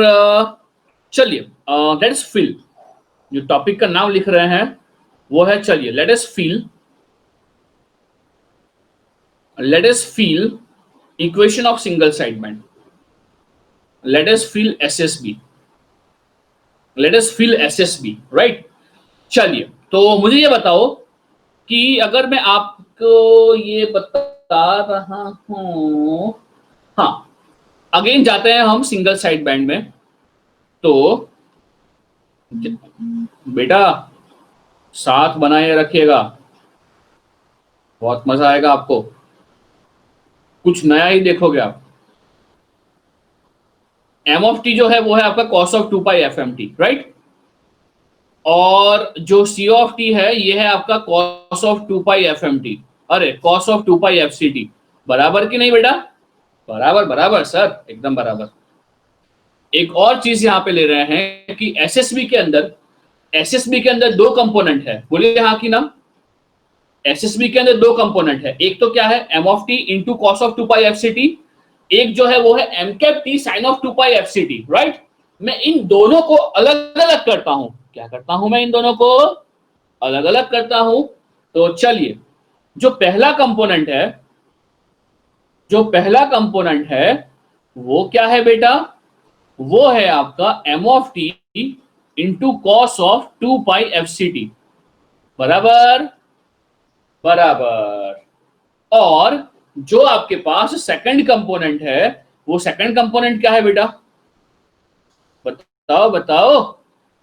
चलिए, लेट अस फिल, जो टॉपिक का नाम लिख रहे हैं वो है, चलिए let us feel equation of single side band. Let us feel SSB, let us feel SSB, right? चलिए, तो मुझे ये बताओ कि अगर मैं आपको ये बता रहा हूं, हाँ, अगेन जाते हैं हम सिंगल साइड बैंड में. तो बेटा साथ बनाए रखिएगा, बहुत मजा आएगा आपको, कुछ नया ही देखोगे आप. एम ऑफ टी जो है वो है आपका cos of 2 pi F M T, right? और जो सी ऑफ टी है ये है आपका cos of 2 pi F M T, अरे cos of 2 pi F C T. बराबर कि नहीं बेटा? बराबर बराबर सर, एकदम बराबर। एक और चीज यहाँ पे ले रहे हैं कि एसएसबी के अंदर दो कंपोनेंट है, बोलिए हाँ कि ना? एसएसबी के अंदर दो कंपोनेंट है, एक तो क्या है M of T into cos of 2 pi F C T, एक जो है वो है M cap T sine of 2 pi F C T, right? मैं इन दोनों को अलग अलग करता हूं, क्या करता हूं मैं? इन दोनों को अलग अलग करता हूं। तो चलिए, जो पहला कंपोनेंट है, जो पहला कंपोनेंट है वो क्या है बेटा? वो है आपका M of T into cos of 2 pi F C T. बराबर बराबर। और जो आपके पास सेकंड कंपोनेंट है, वो सेकंड कंपोनेंट क्या है बेटा? बताओ बताओ,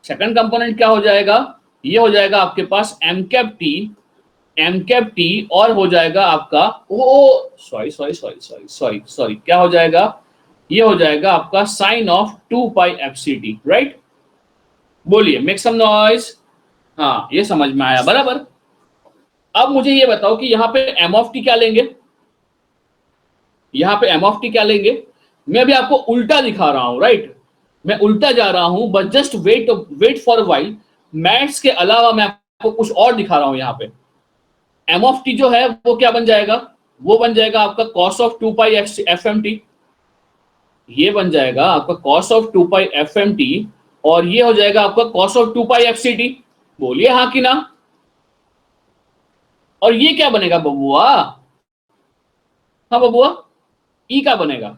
सेकंड कंपोनेंट क्या हो जाएगा? ये हो जाएगा आपके पास एम कैप टी, और हो जाएगा आपका oh sorry sorry sorry sorry sorry sorry, क्या हो जाएगा? ये हो जाएगा आपका sine of 2 pi F C T, right? बोलिए, मेक सम नॉइज। हाँ, ये समझ में आया, बराबर। अब मुझे ये बताओ कि यहाँ पे एम ऑफ टी क्या लेंगे? यहाँ पे एम ऑफ टी क्या लेंगे? मैं अभी आपको उल्टा दिखा रहा हूं, राइट? मैं उल्टा जा रहा हूं, but just wait wait for while. Maths के अलावा मैं आपको कुछ और दिखा रहा हूं। यहाँ पे एम ऑफ टी जो है वो क्या बन जाएगा? वो बन जाएगा आपका cos of 2 pi F M T. ये बन जाएगा आपका cos of 2 pi F M T, और ये हो जाएगा आपका cos of 2 pi F C T. बोलिए हाँ कि ना? और ये क्या बनेगा बबुआ? हाँ बबुआ, ई क्या बनेगा?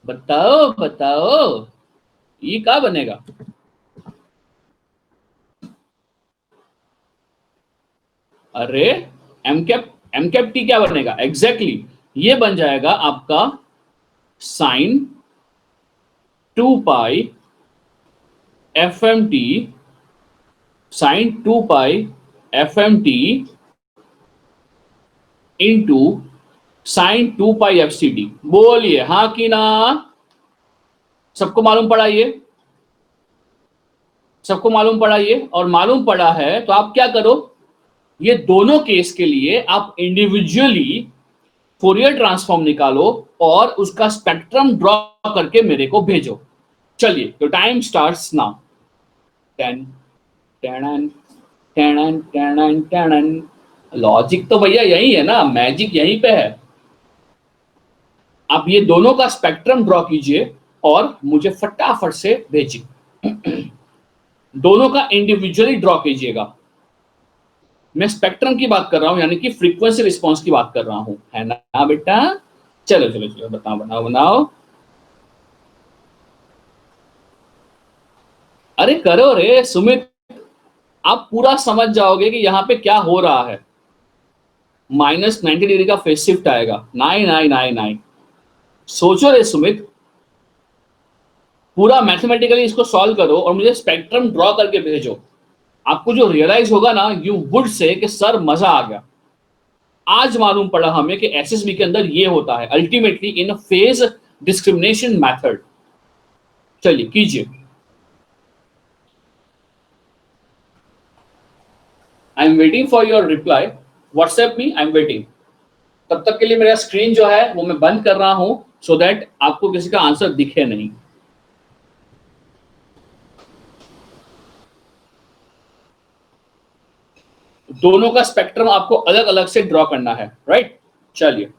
बताओ बताओ, ई क्या बनेगा? अरे एम कैप टी क्या बनेगा एग्जैक्टली exactly, ये बन जाएगा आपका sine 2 pi F M T, sine 2 pi F M T into sine 2 pi F C T. बोलिए हाँ कि ना? सबको मालूम पड़ा ये? सबको मालूम पड़ा ये? और मालूम पड़ा है तो आप क्या करो, ये दोनों केस के लिए आप इंडिविजुअली फोरियर ट्रांसफॉर्म निकालो और उसका स्पेक्ट्रम ड्रॉ करके मेरे को भेजो। चलिए, तो time starts now. Ten ten ten ten ten. Logic तो भैया यही है ना, मैजिक यहीं पे है। आप ये दोनों का स्पेक्ट्रम ड्रॉ कीजिए और मुझे फटाफट से भेजिए। दोनों का इंडिविजुअली ड्रॉ कीजिएगा। मैं स्पेक्ट्रम की बात कर रहा हूं, यानी कि फ्रीक्वेंसी रिस्पांस की बात कर रहा हूं, है ना बेटा? चलो चलो चलो, बताओ बनाओ बनाओ। अरे करो रे सुमित, आप पूरा समझ जाओगे कि यहाँ पे क्या हो रहा है। -90 डिग्री का फेस शिफ्ट आएगा, नाइन नाइन नाइन नाइन। सोचो रे सुमित, पूरा मैथमेटिकली इसको सॉल्व करो और मुझे स्पेक्ट्रम ड्रॉ करके भेजो। आपको जो रियलाइज होगा ना, यू वुड से कि सर मजा आ गया, आज मालूम पड़ा हमें कि एसएसबी के अंदर ये होता है अल्टीमेटली इन फेज डिस्क्रिमिनेशन मेथड। चलिए कीजिए। आई am waiting for your reply. WhatsApp me, I am waiting. तब तक के लिए मेरा स्क्रीन जो है वो मैं बंद कर रहा हूं, सो दैट आपको किसी का आंसर दिखे नहीं। दोनों का स्पेक्ट्रम आपको अलग अलग से ड्रॉ करना है, राइट? चलिए।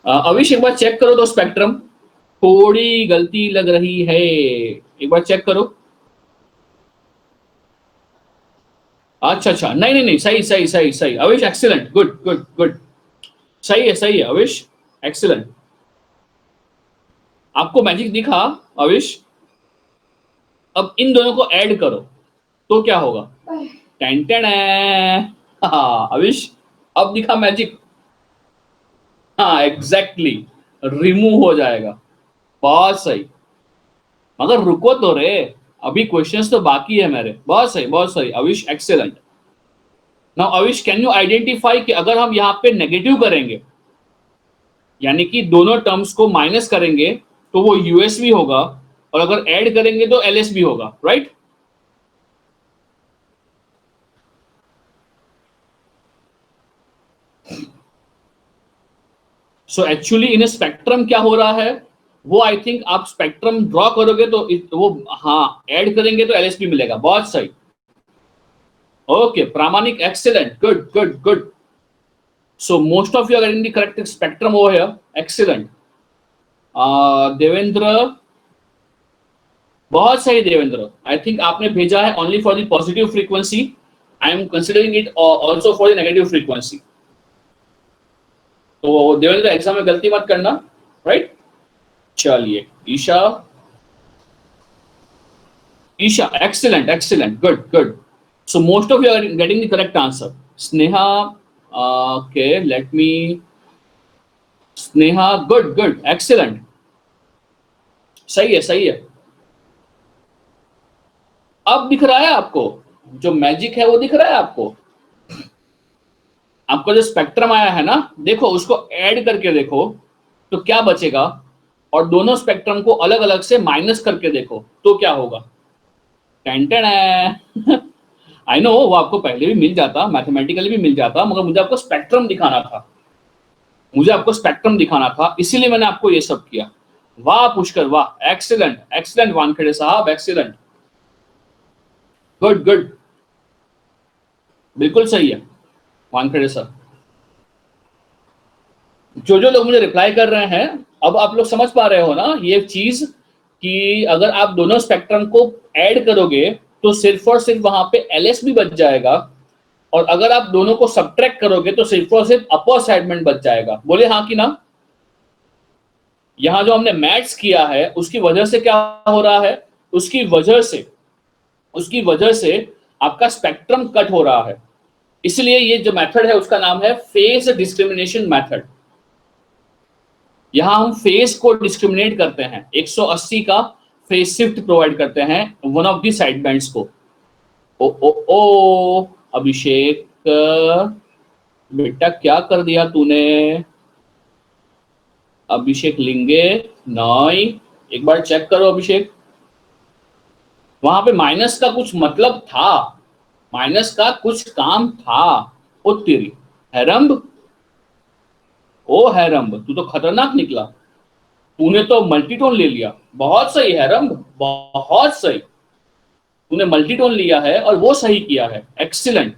अविश एक बार चेक करो तो स्पेक्ट्रम, थोड़ी गलती लग रही है, एक बार चेक करो। अच्छा अच्छा, नहीं नहीं नहीं, सही सही सही सही अविश, एक्सीलेंट, गुड गुड गुड, सही है अविश, एक्सीलेंट। आपको मैजिक दिखा अविश? अब इन दोनों को ऐड करो तो क्या होगा? टेन टेन, हाँ अविश, अब दिखा मैजिक। हाँ एग्जैक्टली, रिमूव हो जाएगा। बहुत सही, मगर रुको तो रे, अभी क्वेश्चंस तो बाकी है मेरे। बहुत सही Avish, excellent. Now Avish, can you identify कि अगर हम यहाँ पे नेगेटिव करेंगे, यानी कि दोनों टर्म्स को माइनस करेंगे, तो वो यूएसबी होगा, और अगर ऐड करेंगे तो एलएसबी होगा, right? So actually in spectrum क्या हो रहा है, वो आई थिंक आप स्पेक्ट्रम ड्रॉ करोगे तो वो, हाँ ऐड करेंगे तो एलएसबी मिलेगा। बहुत सही, ओके प्रामाणिक, excellent, good good good. So most of you are getting the correct spectrum over here. Excellent. Devendra, बहुत सही देवेंद्र। आई थिंक आपने भेजा है only for the positive frequency, I am considering it also for the negative frequency. तो Devendra exam में गलती मत करना, राइट? चलिए Isha, Isha excellent excellent, good good. So most of you are getting the correct answer. Sneha, okay, let me. Sneha, good good, excellent, सही है सही है। अब दिख रहा है आपको, जो मैजिक है वो दिख रहा है आपको? आपको जो स्पेक्ट्रम आया है ना, देखो उसको ऐड करके देखो तो क्या बचेगा, और दोनों स्पेक्ट्रम को अलग अलग से माइनस करके देखो तो क्या होगा। टेंटेन है। आई नो वो आपको पहले भी मिल जाता, मैथमेटिकली भी मिल जाता, मगर मुझे आपको स्पेक्ट्रम दिखाना था, मुझे आपको स्पेक्ट्रम दिखाना था, इसीलिए मैंने आपको ये सब किया। वाह पुष्कर वाह, एक्सीलेंट एक्सीलेंट वानखेड़े साहब, एक्सीलेंट, गुड गुड, बिल्कुल सही है वानखेड़े सर। जो लोग मुझे रिप्लाई कर रहे हैं, अब आप लोग समझ पा रहे हो ना ये चीज, कि अगर आप दोनों स्पेक्ट्रम को ऐड करोगे तो सिर्फ और सिर्फ वहां पे एलएस भी बच जाएगा, और अगर आप दोनों को सब्ट्रैक्ट करोगे तो सिर्फ और सिर्फ अपर सेगमेंट बच जाएगा। बोले हाँ कि ना? यहाँ जो हमने मैथ्स किया है उसकी वजह से क्या हो रहा है, उसकी वजह से, उसकी वजह से आपका स्पेक्ट्रम कट हो रहा है। इसलिए ये जो मेथड है उसका नाम है फेज डिस्क्रिमिनेशन मेथड। यहां हम फेज को डिस्क्रिमिनेट करते हैं, 180 का फेज शिफ्ट प्रोवाइड करते हैं one of the side bands को। ओ ओ ओ अभिषेक, बेटा क्या कर दिया तूने? अभिषेक लिंगे, नॉय, एक बार चेक करो अभिषेक। वहां पे माइनस का कुछ मतलब था, माइनस का कुछ काम था। ओ तेरी हैरम्ब, ओ हैरम्ब, तू तो खतरनाक निकला, तूने तो मल्टीटोन ले लिया। बहुत सही हैरम्ब, बहुत सही, तूने मल्टीटोन लिया है और वो सही किया है, एक्सीलेंट।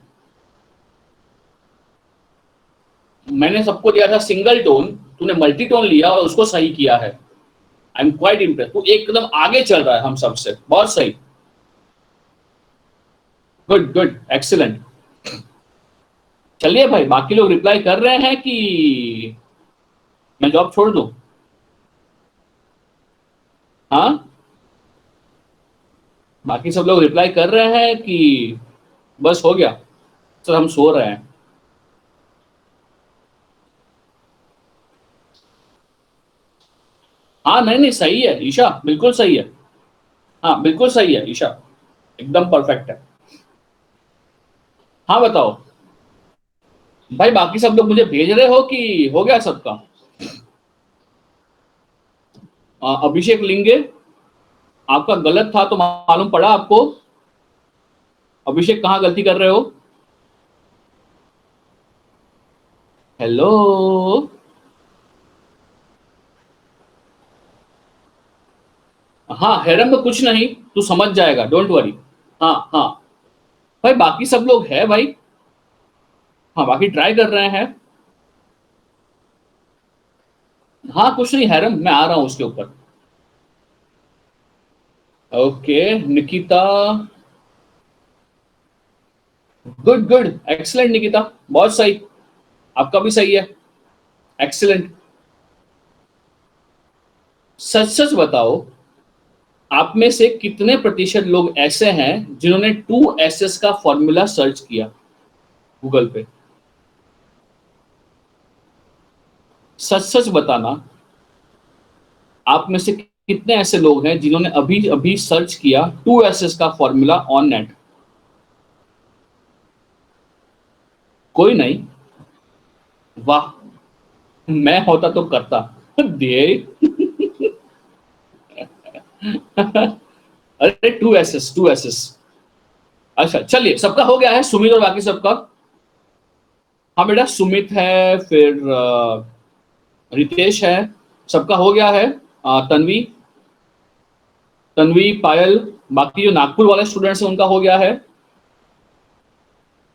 मैंने सबको दिया था सिंगल टोन, तूने मल्टीटोन लिया और उसको सही किया है। आई एम क्वाइट इम्प्रेस, तू एकदम आगे चल रहा है हम सबसे, बहुत सही, गुड गुड एक्सीलेंट। चलिए भाई, बाकी लोग रिप्लाई कर रहे हैं कि मैं जॉब छोड़ दूं? हाँ, बाकी सब लोग रिप्लाई कर रहे हैं कि बस हो गया सर, हम सो रहे हैं? हाँ नहीं नहीं, सही है ईशा, बिल्कुल सही है। हाँ बिल्कुल सही है ईशा, एकदम परफेक्ट है। हाँ बताओ भाई, बाकी सब लोग मुझे भेज रहे हो कि हो गया सबका? अभिषेक लिंगे, आपका गलत था तो मालूम पड़ा आपको? अभिषेक कहाँ गलती कर रहे हो? हेलो, हाँ हैरम में कुछ नहीं, तू समझ जाएगा, डोंट वरी। हाँ हाँ भाई, बाकी सब लोग है भाई, हाँ बाकी ट्राई कर रहे हैं। हाँ कुछ नहीं हैरम, मैं आ रहा हूँ उसके ऊपर। Okay Nikita, good good, excellent Nikita, बहुत सही, आपका भी सही है, एक्सीलेंट। सच सच बताओ, आप में से कितने प्रतिशत लोग ऐसे हैं जिन्होंने 2SS का फॉर्मूला सर्च किया गूगल पे? सच सच बताना, आप में से कितने ऐसे लोग हैं जिन्होंने अभी अभी सर्च किया 2SS का फॉर्मूला ऑन नेट? कोई नहीं? वाह, मैं होता तो करता। दे अरे 2SS 2SS। अच्छा चलिए, सबका हो गया है, सुमित और बाकी सबका? हाँ बेटा, सुमित है, फिर रितेश है, सबका हो गया है। तन्वी, तन्वी, पायल, बाकी जो नागपुर वाले स्टूडेंट्स हैं उनका हो गया है।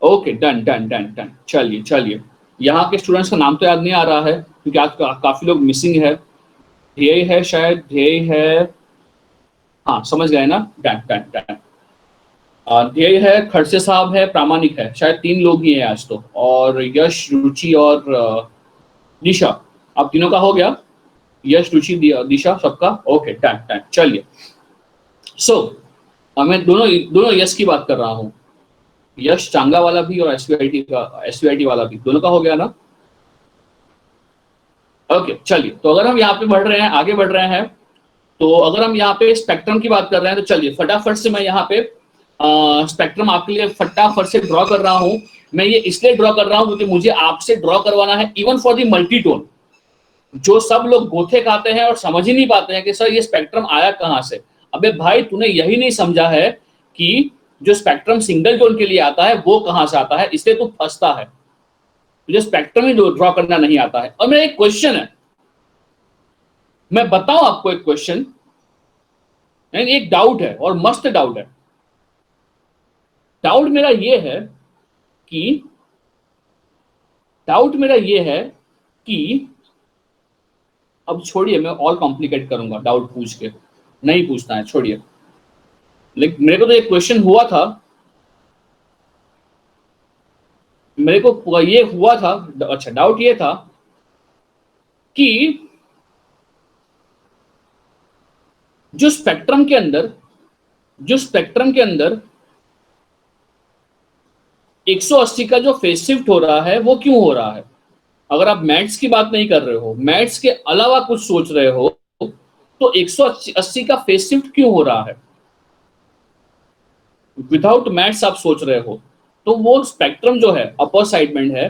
Okay done done done done, चलिए चलिए। यहाँ के स्टूडेंट्स का नाम तो याद नहीं आ रहा है क्योंकि आज काफी लोग मिसिंग है। ध्येय है शायद, ध्येय है, हाँ समझ गए ना, डन डन डन। ध्येय है, खड़से साहब है, प्रामाणिक है, शायद 3 लोग ही हैं आज तो, और यश, रुचि और दिशा, आप तीनों का हो गया। यश, रुचि, दिशा, सबका ओके डन डन, चलिए। सो मैं दोनों दोनों यश की बात कर रहा हूँ, यश चांगा वाला भी और एसवीआईटी वाला भी, दोनों का हो गया ना? ओके चलिए, तो अगर हम यहाँ पे बढ़ रहे हैं, आगे बढ़ रहे हैं, तो अगर हम यहाँ पे स्पेक्ट्रम की बात कर रहे हैं तो चलिए फटाफट से मैं यहाँ पे स्पेक्ट्रम आपके लिए फटाफट से ड्रॉ कर रहा हूँ। मैं ये इसलिए ड्रॉ कर रहा हूँ क्योंकि मुझे आपसे ड्रॉ करवाना है इवन फॉर द मल्टीटोन। जो सब लोग गोथे खाते हैं और समझ ही नहीं पाते हैं कि सर ये स्पेक्ट्रम आया कहाँ से। अबे भाई, तूने यही नहीं समझा है कि जो स्पेक्ट्रम सिंगल टोन के लिए आता है वो कहाँ से आता है, इसलिए तू फंसता है। मुझे स्पेक्ट्रम ही ड्रॉ करना नहीं आता है। और मेरा एक क्वेश्चन है, मैं बताऊं आपको एक क्वेश्चन, एक डाउट है और मस्त डाउट है। डाउट मेरा ये है कि डाउट मेरा ये है कि अब छोड़िए, मैं और कॉम्प्लिकेट करूंगा डाउट पूछ के, नहीं पूछना है, छोड़िए। लेकिन मेरे को तो एक क्वेश्चन हुआ था, मेरे को ये हुआ था, अच्छा डाउट ये था कि जो स्पेक्ट्रम के अंदर जो स्पेक्ट्रम के अंदर 180 का जो फेज शिफ्ट हो रहा है वो क्यों हो रहा है? अगर आप मैथ्स की बात नहीं कर रहे हो, मैथ्स के अलावा कुछ सोच रहे हो, तो 180 का फेज शिफ्ट क्यों हो रहा है? विदाउट मैथ्स आप सोच रहे हो, तो वो स्पेक्ट्रम जो है अपर साइडमेंट है,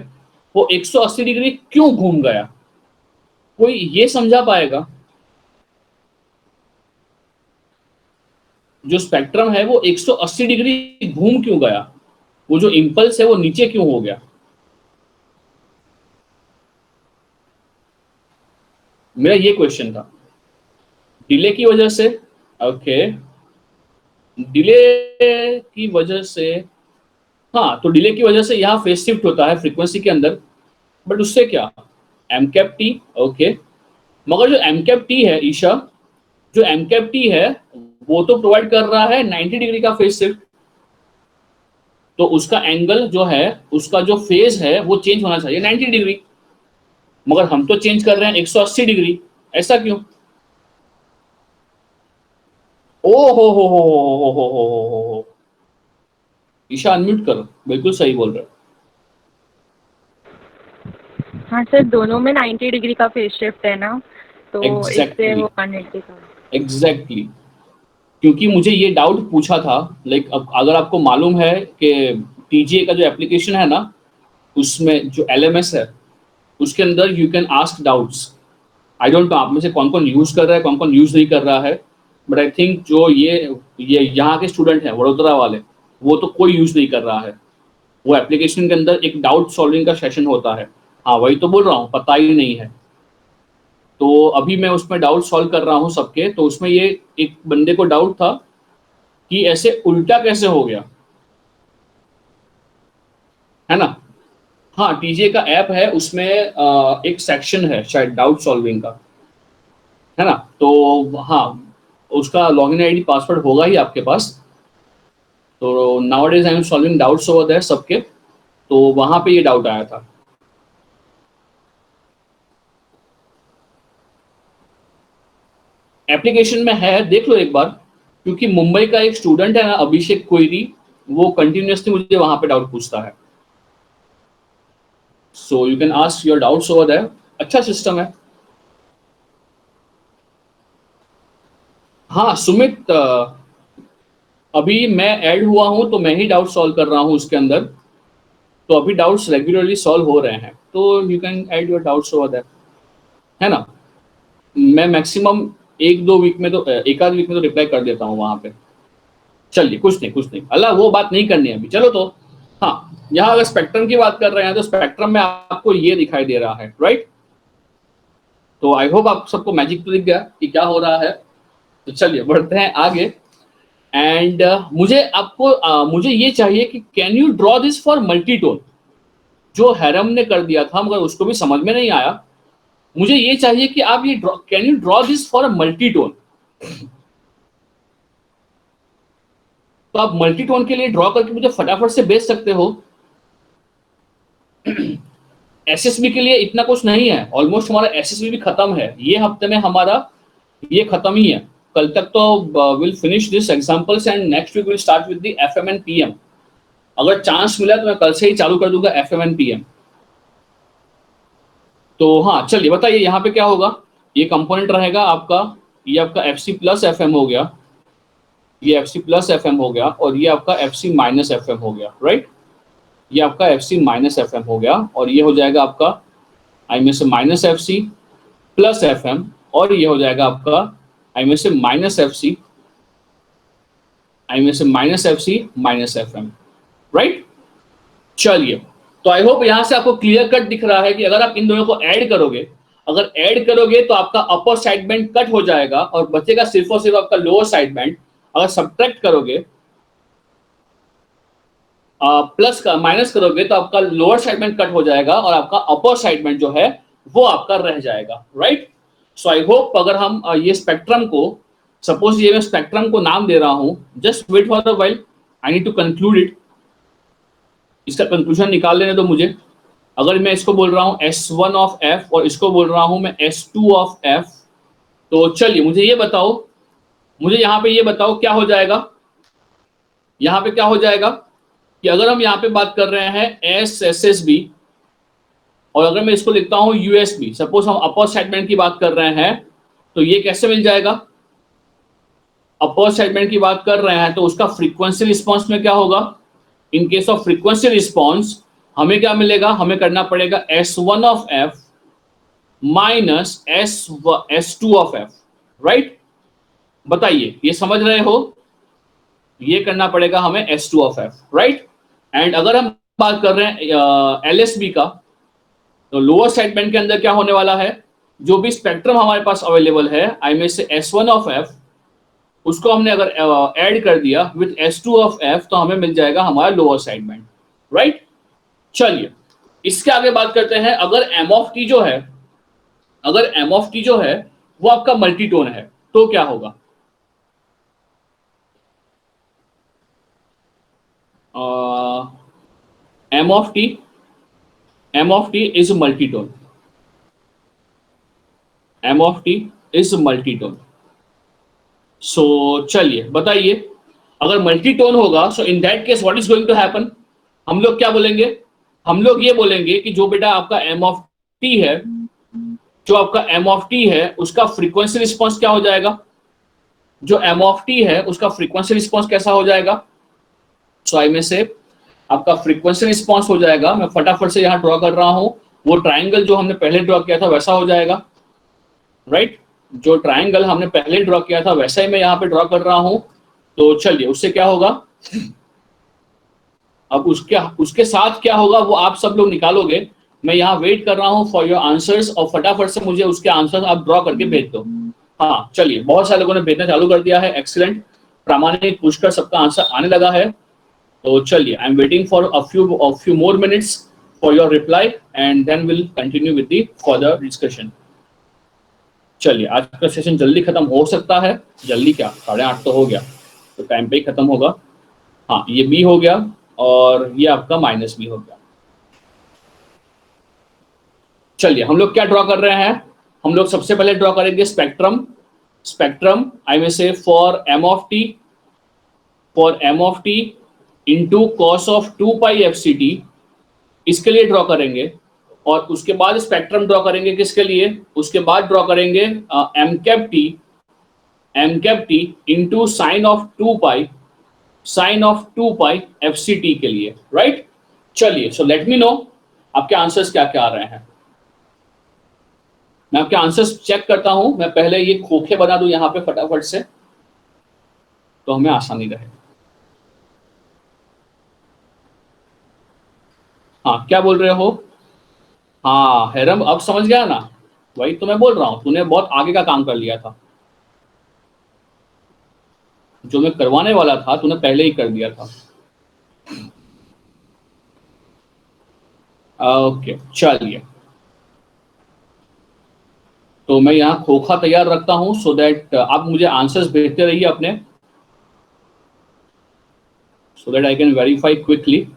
वो 180 डिग्री क्यों घूम गया? कोई ये समझा पाएगा? जो स्पेक्ट्रम है वो 180 डिग्री घूम क्यों गया? वो जो इंपल्स है वो नीचे क्यों हो गया? मेरा ये क्वेश्चन था। डिले की वजह से, ओके, डिले की वजह से, हाँ तो डिले की वजह से यहाँ फेज शिफ्ट होता है फ्रीक्वेंसी के अंदर, बट उससे क्या? एम कैप टी, ओके, मगर जो एम कैप टी है ईशा, जो एम कैप टी है वो तो प्रोवाइड कर रहा है 90 डिग्री का फेज शिफ्ट, तो उसका एंगल जो है, उसका जो फेज है वो चेंज होना चाहिए 90 डिग्री, मगर हम तो चेंज कर रहे हैं 180 डिग्री, ऐसा क्यों? ओ हो, ईशा अनम्यूट करो, बिल्कुल सही बोल रहे हो। हाँ सर, दोनों में 90 डिग्री का फेज शिफ्ट है ना, तो इससे एग्जैक्टली वो 180 का। एग्जैक्टली, क्योंकि मुझे ये डाउट पूछा था, लाइक अब अगर आपको मालूम है कि टीजीए का जो एप्लीकेशन है ना, उसमें जो एलएमएस है उसके अंदर you can ask doubts. I don't know आप में से कौन कौन यूज कर रहा है, कौन कौन यूज नहीं कर रहा है, बट आई थिंक जो ये यहाँ के स्टूडेंट हैं वडोदरा वाले, वो तो कोई यूज नहीं कर रहा है। वो एप्लीकेशन के अंदर एक डाउट सॉल्विंग का सेशन होता है। हाँ वही तो बोल रहा हूँ, पता ही नहीं है। तो अभी मैं उसमें डाउट सॉल्व कर रहा हूँ सबके, तो उसमें ये एक बंदे को डाउट था कि ऐसे उल्टा कैसे हो गया, है ना? हाँ टीजे का ऐप है, उसमें एक सेक्शन है शायद डाउट सॉल्विंग का, है ना। तो हाँ, उसका लॉगिन आईडी पासवर्ड होगा ही आपके पास। तो nowadays I am solving doubts over there सबके, तो वहां पे ये डाउट आया था। एप्लीकेशन में है, देख लो एक बार, क्योंकि मुंबई का एक स्टूडेंट है ना, अभिषेक कोयरी, वो कंटिन्यूअसली मुझे वहां पे डाउट पूछता है। So you can ask your doubts over there. अच्छा सिस्टम है। हाँ सुमित, अभी मैं ऐड हुआ हूं तो मैं ही डाउट सॉल्व कर रहा हूं उसके अंदर। तो अभी डाउट्स रेगुलरली सॉल्व हो रहे हैं, तो you can add your doubts over there, है ना। मैं मैक्सिमम एक दो वीक में तो, एक आध वीक में तो रिप्लाई कर देता हूँ वहां पे। चलिए, कुछ नहीं कुछ नहीं, अल्लाह वो बात नहीं करनी है अभी। चलो तो हाँ, यहाँ अगर स्पेक्ट्रम की बात कर रहे हैं तो स्पेक्ट्रम में आपको ये दिखाई दे रहा है, राइट। तो आई होप आप सबको मैजिक तो दिख गया कि क्या हो रहा है। तो चलिए बढ़ते हैं आगे। एंड मुझे ये चाहिए कि can you draw this for multitone. जो हैरम ने कर दिया था मगर उसको भी समझ में नहीं आया। मुझे ये चाहिए कि आप ये can you draw this for a multitone. तो आप मल्टीटोन के लिए ड्रॉ करके मुझे फटाफट से भेज सकते हो। एसएसबी के लिए इतना कुछ नहीं है, ऑलमोस्ट हमारा एसएसबी भी खत्म है, ये हफ्ते में हमारा ये खत्म ही है। कल तक तो will finish this examples and next week will start with the FM and PM. अगर चांस मिला तो मैं कल से ही चालू कर दूंगा एफएम एंड पीएम। तो हाँ चलिए बताइए यहाँ पे क्या होगा। ये कंपोनेंट रहेगा आपका, ये आपका F C plus F M हो गया, ये F C plus F M हो गया, और ये आपका F C minus F M हो गया, राइट। ये आपका F C minus F M हो गया, और ये हो जाएगा आपका आई में से minus F C plus F M, और ये हो जाएगा आपका आई में से माइनस एफ सी, आई में से minus F C minus F M, right. चलिए, तो आई होप यहां से आपको क्लियर कट दिख रहा है कि अगर आप इन दोनों को ऐड करोगे, अगर ऐड करोगे तो आपका अपर साइड बैंड कट हो जाएगा और बचेगा सिर्फ और सिर्फ आपका लोअर साइड बैंड। अगर सब्ट्रैक्ट करोगे, प्लस का माइनस करोगे, तो आपका लोअर साइड बैंड कट हो जाएगा और आपका अपर साइड बैंड जो है वो आपका रह जाएगा, राइट। सो आई होप अगर हम ये स्पेक्ट्रम को, सपोज ये मैं स्पेक्ट्रम को नाम दे रहा हूं, just wait for a while, I need to conclude it. इसका कंक्लूजन निकाल लेने दो मुझे। अगर मैं इसको बोल रहा हूं S1 ऑफ F और इसको बोल रहा हूं मैं S2 ऑफ F, तो चलिए मुझे ये बताओ, मुझे यहाँ पे ये बताओ क्या हो जाएगा। यहाँ पे क्या हो जाएगा कि अगर हम यहाँ पे बात कर रहे हैं SSB, और अगर मैं इसको लिखता हूं USB, सपोज हम अपर सेगमेंट की बात कर रहे हैं, तो ये कैसे मिल जाएगा। अपर सेगमेंट की बात कर रहे हैं तो उसका फ्रीक्वेंसी रिस्पॉन्स में क्या होगा। इन केस ऑफ फ्रीक्वेंसी रिस्पॉन्स हमें क्या मिलेगा, हमें करना पड़ेगा S1 of F minus S2 of F, right. बताइए, ये समझ रहे हो। ये करना पड़ेगा हमें S2 of F, right. And अगर हम बात कर रहे हैं LSB का, तो लोअर सेगमेंट के अंदर क्या होने वाला है, जो भी स्पेक्ट्रम हमारे पास अवेलेबल है आई में से S1 ऑफ F, उसको हमने अगर ऐड कर दिया विद S2 ऑफ F, तो हमें मिल जाएगा हमारा लोअर सेगमेंट, राइट। चलिए इसके आगे बात करते हैं। अगर M ऑफ T जो है, अगर M ऑफ T जो है वो आपका मल्टीटोन है, तो क्या होगा। M of T, M of T is multitone, M of T is multitone। सो चलिए बताइए, अगर मल्टीटोन होगा, so in that case what is going to happen. हम लोग क्या बोलेंगे, हम लोग ये बोलेंगे कि जो बेटा आपका M of T है, जो आपका M of T है उसका फ्रीक्वेंसी रिस्पॉन्स क्या हो जाएगा। जो M of T है उसका फ्रीक्वेंसी रिस्पॉन्स कैसा हो जाएगा। सो आई में से आपका फ्रीक्वेंसी रिस्पॉन्स हो जाएगा, मैं फटाफट से यहाँ ड्रॉ कर रहा हूँ, वो ट्राइंगल जो हमने पहले ड्रॉ किया था वैसा हो जाएगा, राइट। जो ट्राइंगल हमने पहले ड्रॉ किया था वैसा ही मैं यहाँ पे ड्रॉ कर रहा हूँ। तो चलिए उससे क्या होगा, अब उसके साथ क्या होगा वो आप सब लोग निकालोगे। मैं यहाँ वेट कर रहा हूँ फॉर योर आंसर्स, और फटाफट से मुझे उसके आंसर्स आप ड्रॉ करके भेज दो। हाँ चलिए, बहुत सारे लोगों ने भेजना चालू कर दिया है, एक्सीलेंट। प्रामाणिक पुष्कर सबका आंसर आने लगा है। तो चलिए, I am waiting for a few more minutes for your reply and then will continue with the further discussion. चलिए आज का सेशन जल्दी खत्म हो सकता है, जल्दी क्या 8:30 तो हो गया, तो टाइम पे ही खत्म होगा। हाँ ये बी हो गया और ये आपका माइनस बी हो गया। चलिए हम लोग क्या ड्रॉ कर रहे हैं, हम लोग सबसे पहले ड्रॉ करेंगे स्पेक्ट्रम। स्पेक्ट्रम आई में से for M of T into cos of 2π/fct, इसके लिए ड्रॉ करेंगे। और उसके बाद स्पेक्ट्रम ड्रॉ करेंगे किसके लिए, उसके बाद ड्रॉ करेंगे M cap T into sine of 2π/fct के लिए, राइट। चलिए सो लेट मी नो आपके आंसर्स क्या क्या आ रहे हैं। मैं आपके आंसर्स चेक करता हूं, मैं पहले ये खोखे बना दूं यहां पे फटाफट से, तो हमें आसानी रहे। हाँ क्या बोल रहे हो, हाँ हैरम अब समझ गया ना, वही तो मैं बोल रहा हूं, तूने बहुत आगे का काम कर लिया था, जो मैं करवाने वाला था तूने पहले ही कर दिया था। ओके चलिए, तो मैं यहाँ खोखा तैयार रखता हूं सो दैट आप मुझे आंसर्स भेजते रहिए अपने, so that I can verify quickly.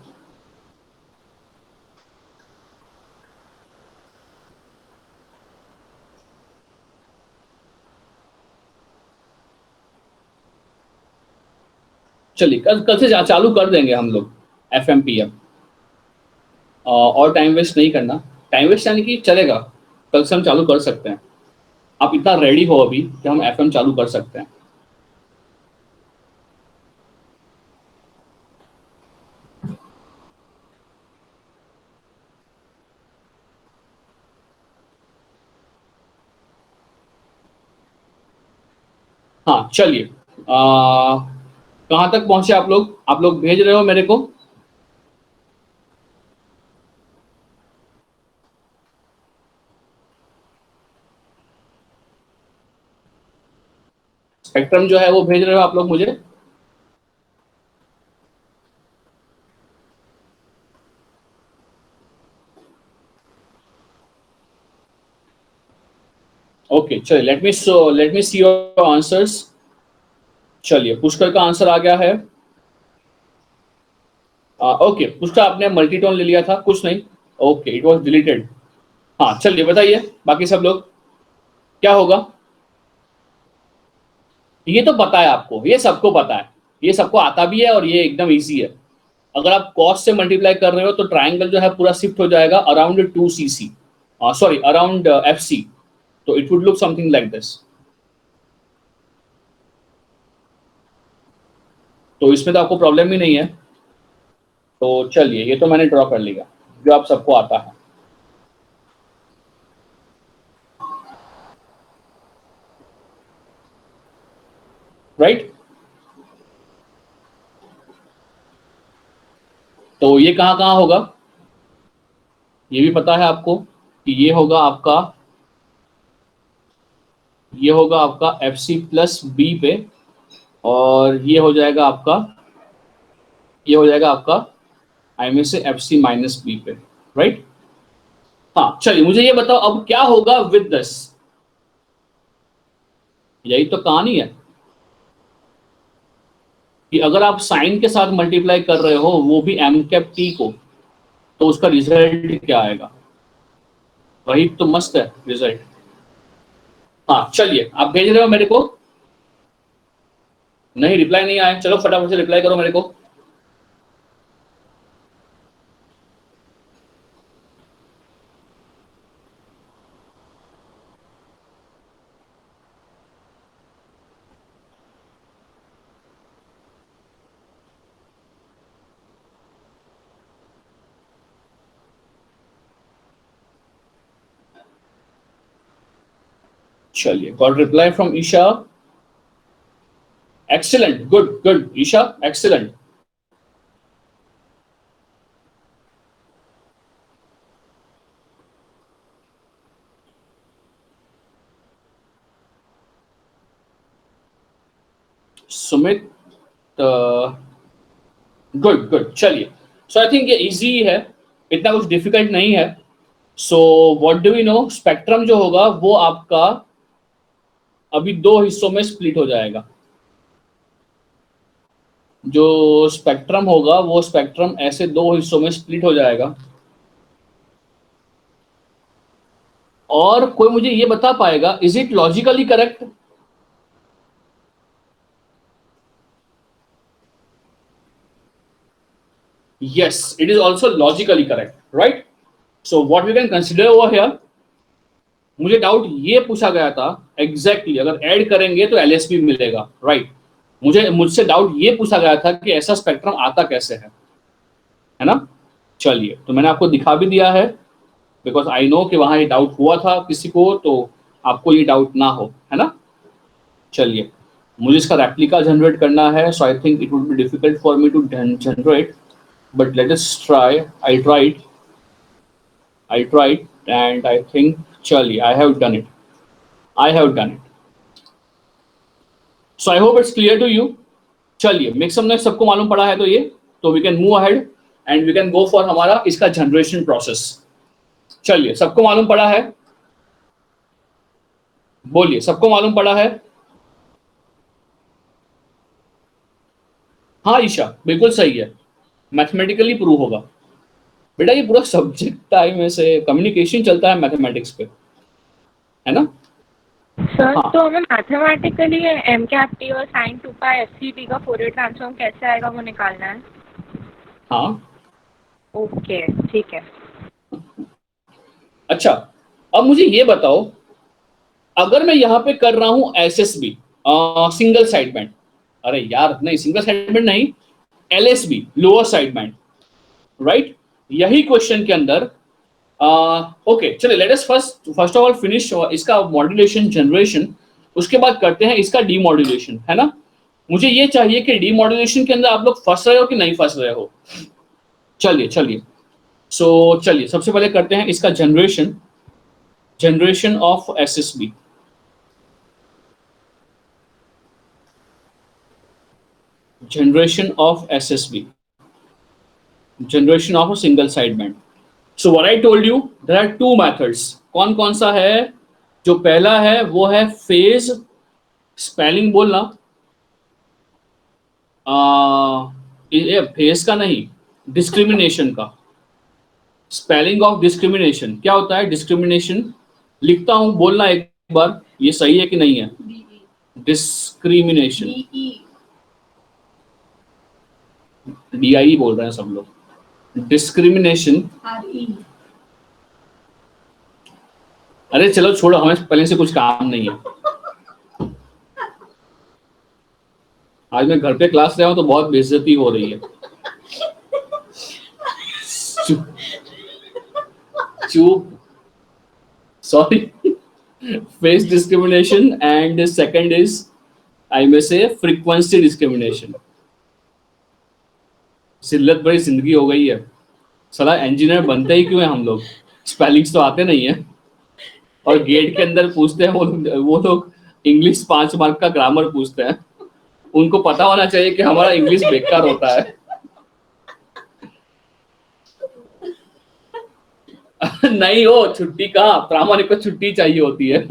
चलिए कल से चालू कर देंगे हम लोग FMPM, और टाइम वेस्ट नहीं करना। टाइम वेस्ट यानी कि चलेगा, कल से हम चालू कर सकते हैं। आप इतना रेडी हो अभी कि हम FM चालू कर सकते हैं। हाँ चलिए, कहाँ तक पहुंचे आप लोग भेज रहे हो मेरे को। स्पेक्ट्रम जो है वो भेज रहे हो आप लोग मुझे। ओके चलिए let me see your answers. चलिए पुष्कर का आंसर आ गया है। ओके पुष्कर आपने मल्टीटोन ले लिया था, कुछ नहीं, ओके इट वाज डिलीटेड। हाँ चलिए बताइए बाकी सब लोग क्या होगा। ये तो पता है आपको, ये सबको पता है, ये सबको आता भी है और ये एकदम इजी है। अगर आप कॉस से मल्टीप्लाई कर रहे हो तो ट्राइंगल जो है पूरा शिफ्ट हो जाएगा around 2cc, sorry around FC, तो it would look something like this. तो इसमें तो आपको प्रॉब्लम ही नहीं है। तो चलिए ये तो मैंने ड्रॉ कर लिया जो आप सबको आता है, राइट। तो ये कहाँ कहाँ होगा, ये भी पता है आपको कि ये होगा आपका FC+B पे, और ये हो जाएगा आपका आई में से FC-B पे, राइट। हाँ चलिए मुझे ये बताओ अब क्या होगा विद दिस, यही तो कहानी है कि अगर आप साइन के साथ मल्टीप्लाई कर रहे हो वो भी एम कैप टी को, तो उसका रिजल्ट क्या आएगा, वही तो मस्त है रिजल्ट। हाँ चलिए आप भेज रहे हो मेरे को, नहीं रिप्लाई नहीं आया, चलो फटाफट से रिप्लाई करो मेरे को। चलिए got reply from Isha, excellent, good good Isha, excellent. Sumit, good good. चलिए सो आई थिंक ये इजी है, इतना कुछ डिफिकल्ट नहीं है। So what do we know, spectrum जो होगा वो आपका अभी दो हिस्सों में स्प्लिट हो जाएगा। जो स्पेक्ट्रम होगा वो स्पेक्ट्रम ऐसे दो हिस्सों में स्प्लिट हो जाएगा। और कोई मुझे ये बता पाएगा, is it logically correct? Yes, it is also logically correct, right? So what we can consider over here, मुझे डाउट ये पूछा गया था एग्जैक्टली अगर ऐड करेंगे तो एलएसबी मिलेगा, राइट? मुझसे डाउट ये पूछा गया था कि ऐसा स्पेक्ट्रम आता कैसे है ना? चलिए, तो मैंने आपको दिखा भी दिया है, बिकॉज आई नो कि वहां ये डाउट हुआ था किसी को, तो आपको ये डाउट ना हो, है ना? चलिए, मुझे इसका रेप्लिका जनरेट करना है, so I think it would be difficult for me to generate, but let us try. I tried and I think chali I have done it. So I hope it's clear to you. चलिए, make some noise, सबको मालूम पड़ा है तो ये, तो we can move ahead and we can go for हमारा इसका जनरेशन प्रोसेस। चलिए, सबको मालूम पड़ा है? बोलिए, सबको मालूम पड़ा है? हाँ ईशा, बिल्कुल सही है, मैथमेटिकली प्रूव होगा। बेटा ये पूरा सब्जेक्ट टाइम से कम्युनिकेशन चलता है मैथमेटिक्स पे, है ना? सर हाँ। तो हमें मैथमेटिकली एम कैप टी और साइन 2 पाई एस सी टी का फोरियर ट्रांसफॉर्म कैसे आएगा वो निकालना है। हाँ, ओके ठीक है। अच्छा, अब मुझे ये बताओ, अगर मैं यहाँ पे कर रहा हूँ एसएसबी सिंगल साइड बैंड, अरे यार नहीं, सिंगल साइड बैंड नहीं, LSB lower side band, right? यही क्वेश्चन के अंदर ओके, चलिए let us first of all finish इसका मॉड्यूलेशन जनरेशन, उसके बाद करते हैं इसका डीमॉड्यूलेशन, है ना? मुझे ये चाहिए कि डीमॉड्यूलेशन के अंदर आप लोग फंस रहे हो कि नहीं फंस रहे हो। चलिए सो चलिए सबसे पहले करते हैं इसका generation of SSB. Generation of SSB, generation of a single side band. So what I told you, there are two methods. कौन कौन सा है? जो पहला है वो है फेज, स्पेलिंग बोलना, ये फेज का नहीं, डिस्क्रिमिनेशन का। स्पेलिंग ऑफ डिस्क्रिमिनेशन क्या होता है? डिस्क्रिमिनेशन लिखता हूं, बोलना एक बार, ये सही है कि नहीं है? डिस्क्रिमिनेशन, DIE बोल रहे हैं सब लोग, डिस्क्रिमिनेशन। अरे चलो छोड़ो, हमें पहले से कुछ काम नहीं है। आज मैं घर पे क्लास ले रहा हूं तो बहुत बेइज्जती हो रही है। चुप, sorry. Face discrimination and second is I में से फ्रीक्वेंसी डिस्क्रिमिनेशन। सिल्लत भरी जिंदगी हो गई है, साला इंजीनियर बनते ही क्यों है हम लोग? स्पेलिंग्स तो आते नहीं है, और गेट के अंदर पूछते हैं वो लोग इंग्लिश 5 मार्क का ग्रामर पूछते हैं। उनको पता होना चाहिए कि हमारा इंग्लिश बेकार होता है। नहीं हो छुट्टी कहाँ, प्रामाणिक को छुट्टी चाहिए होती है।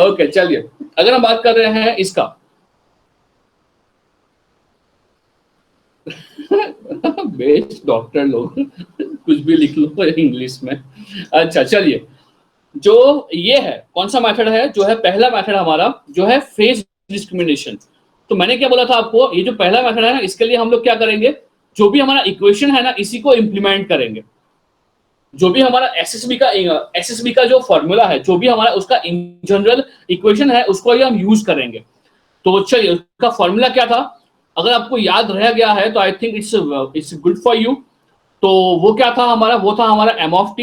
ओके चलिए, अगर हम बात कर रहे हैं इसका बेस्ट डॉक्टर लोग कुछ भी लिख लो इंग्लिश में। अच्छा चलिए, जो ये है कौन सा मेथड है? जो है पहला मेथड हमारा जो है फेज डिस्क्रिमिनेशन। तो मैंने क्या बोला था आपको, ये जो पहला मेथड है ना, इसके लिए हम लोग क्या करेंगे, जो भी हमारा इक्वेशन है ना इसी को इंप्लीमेंट करेंगे। जो भी हमारा एसएसबी का जो फॉर्मूला है, जो भी हमारा उसका इन जनरल इक्वेशन है, उसको ही हम यूज करेंगे। तो चलिए, उसका फॉर्मूला क्या था? अगर आपको याद रह गया है तो I think it's good for you. तो वो क्या था हमारा? वो था हमारा M of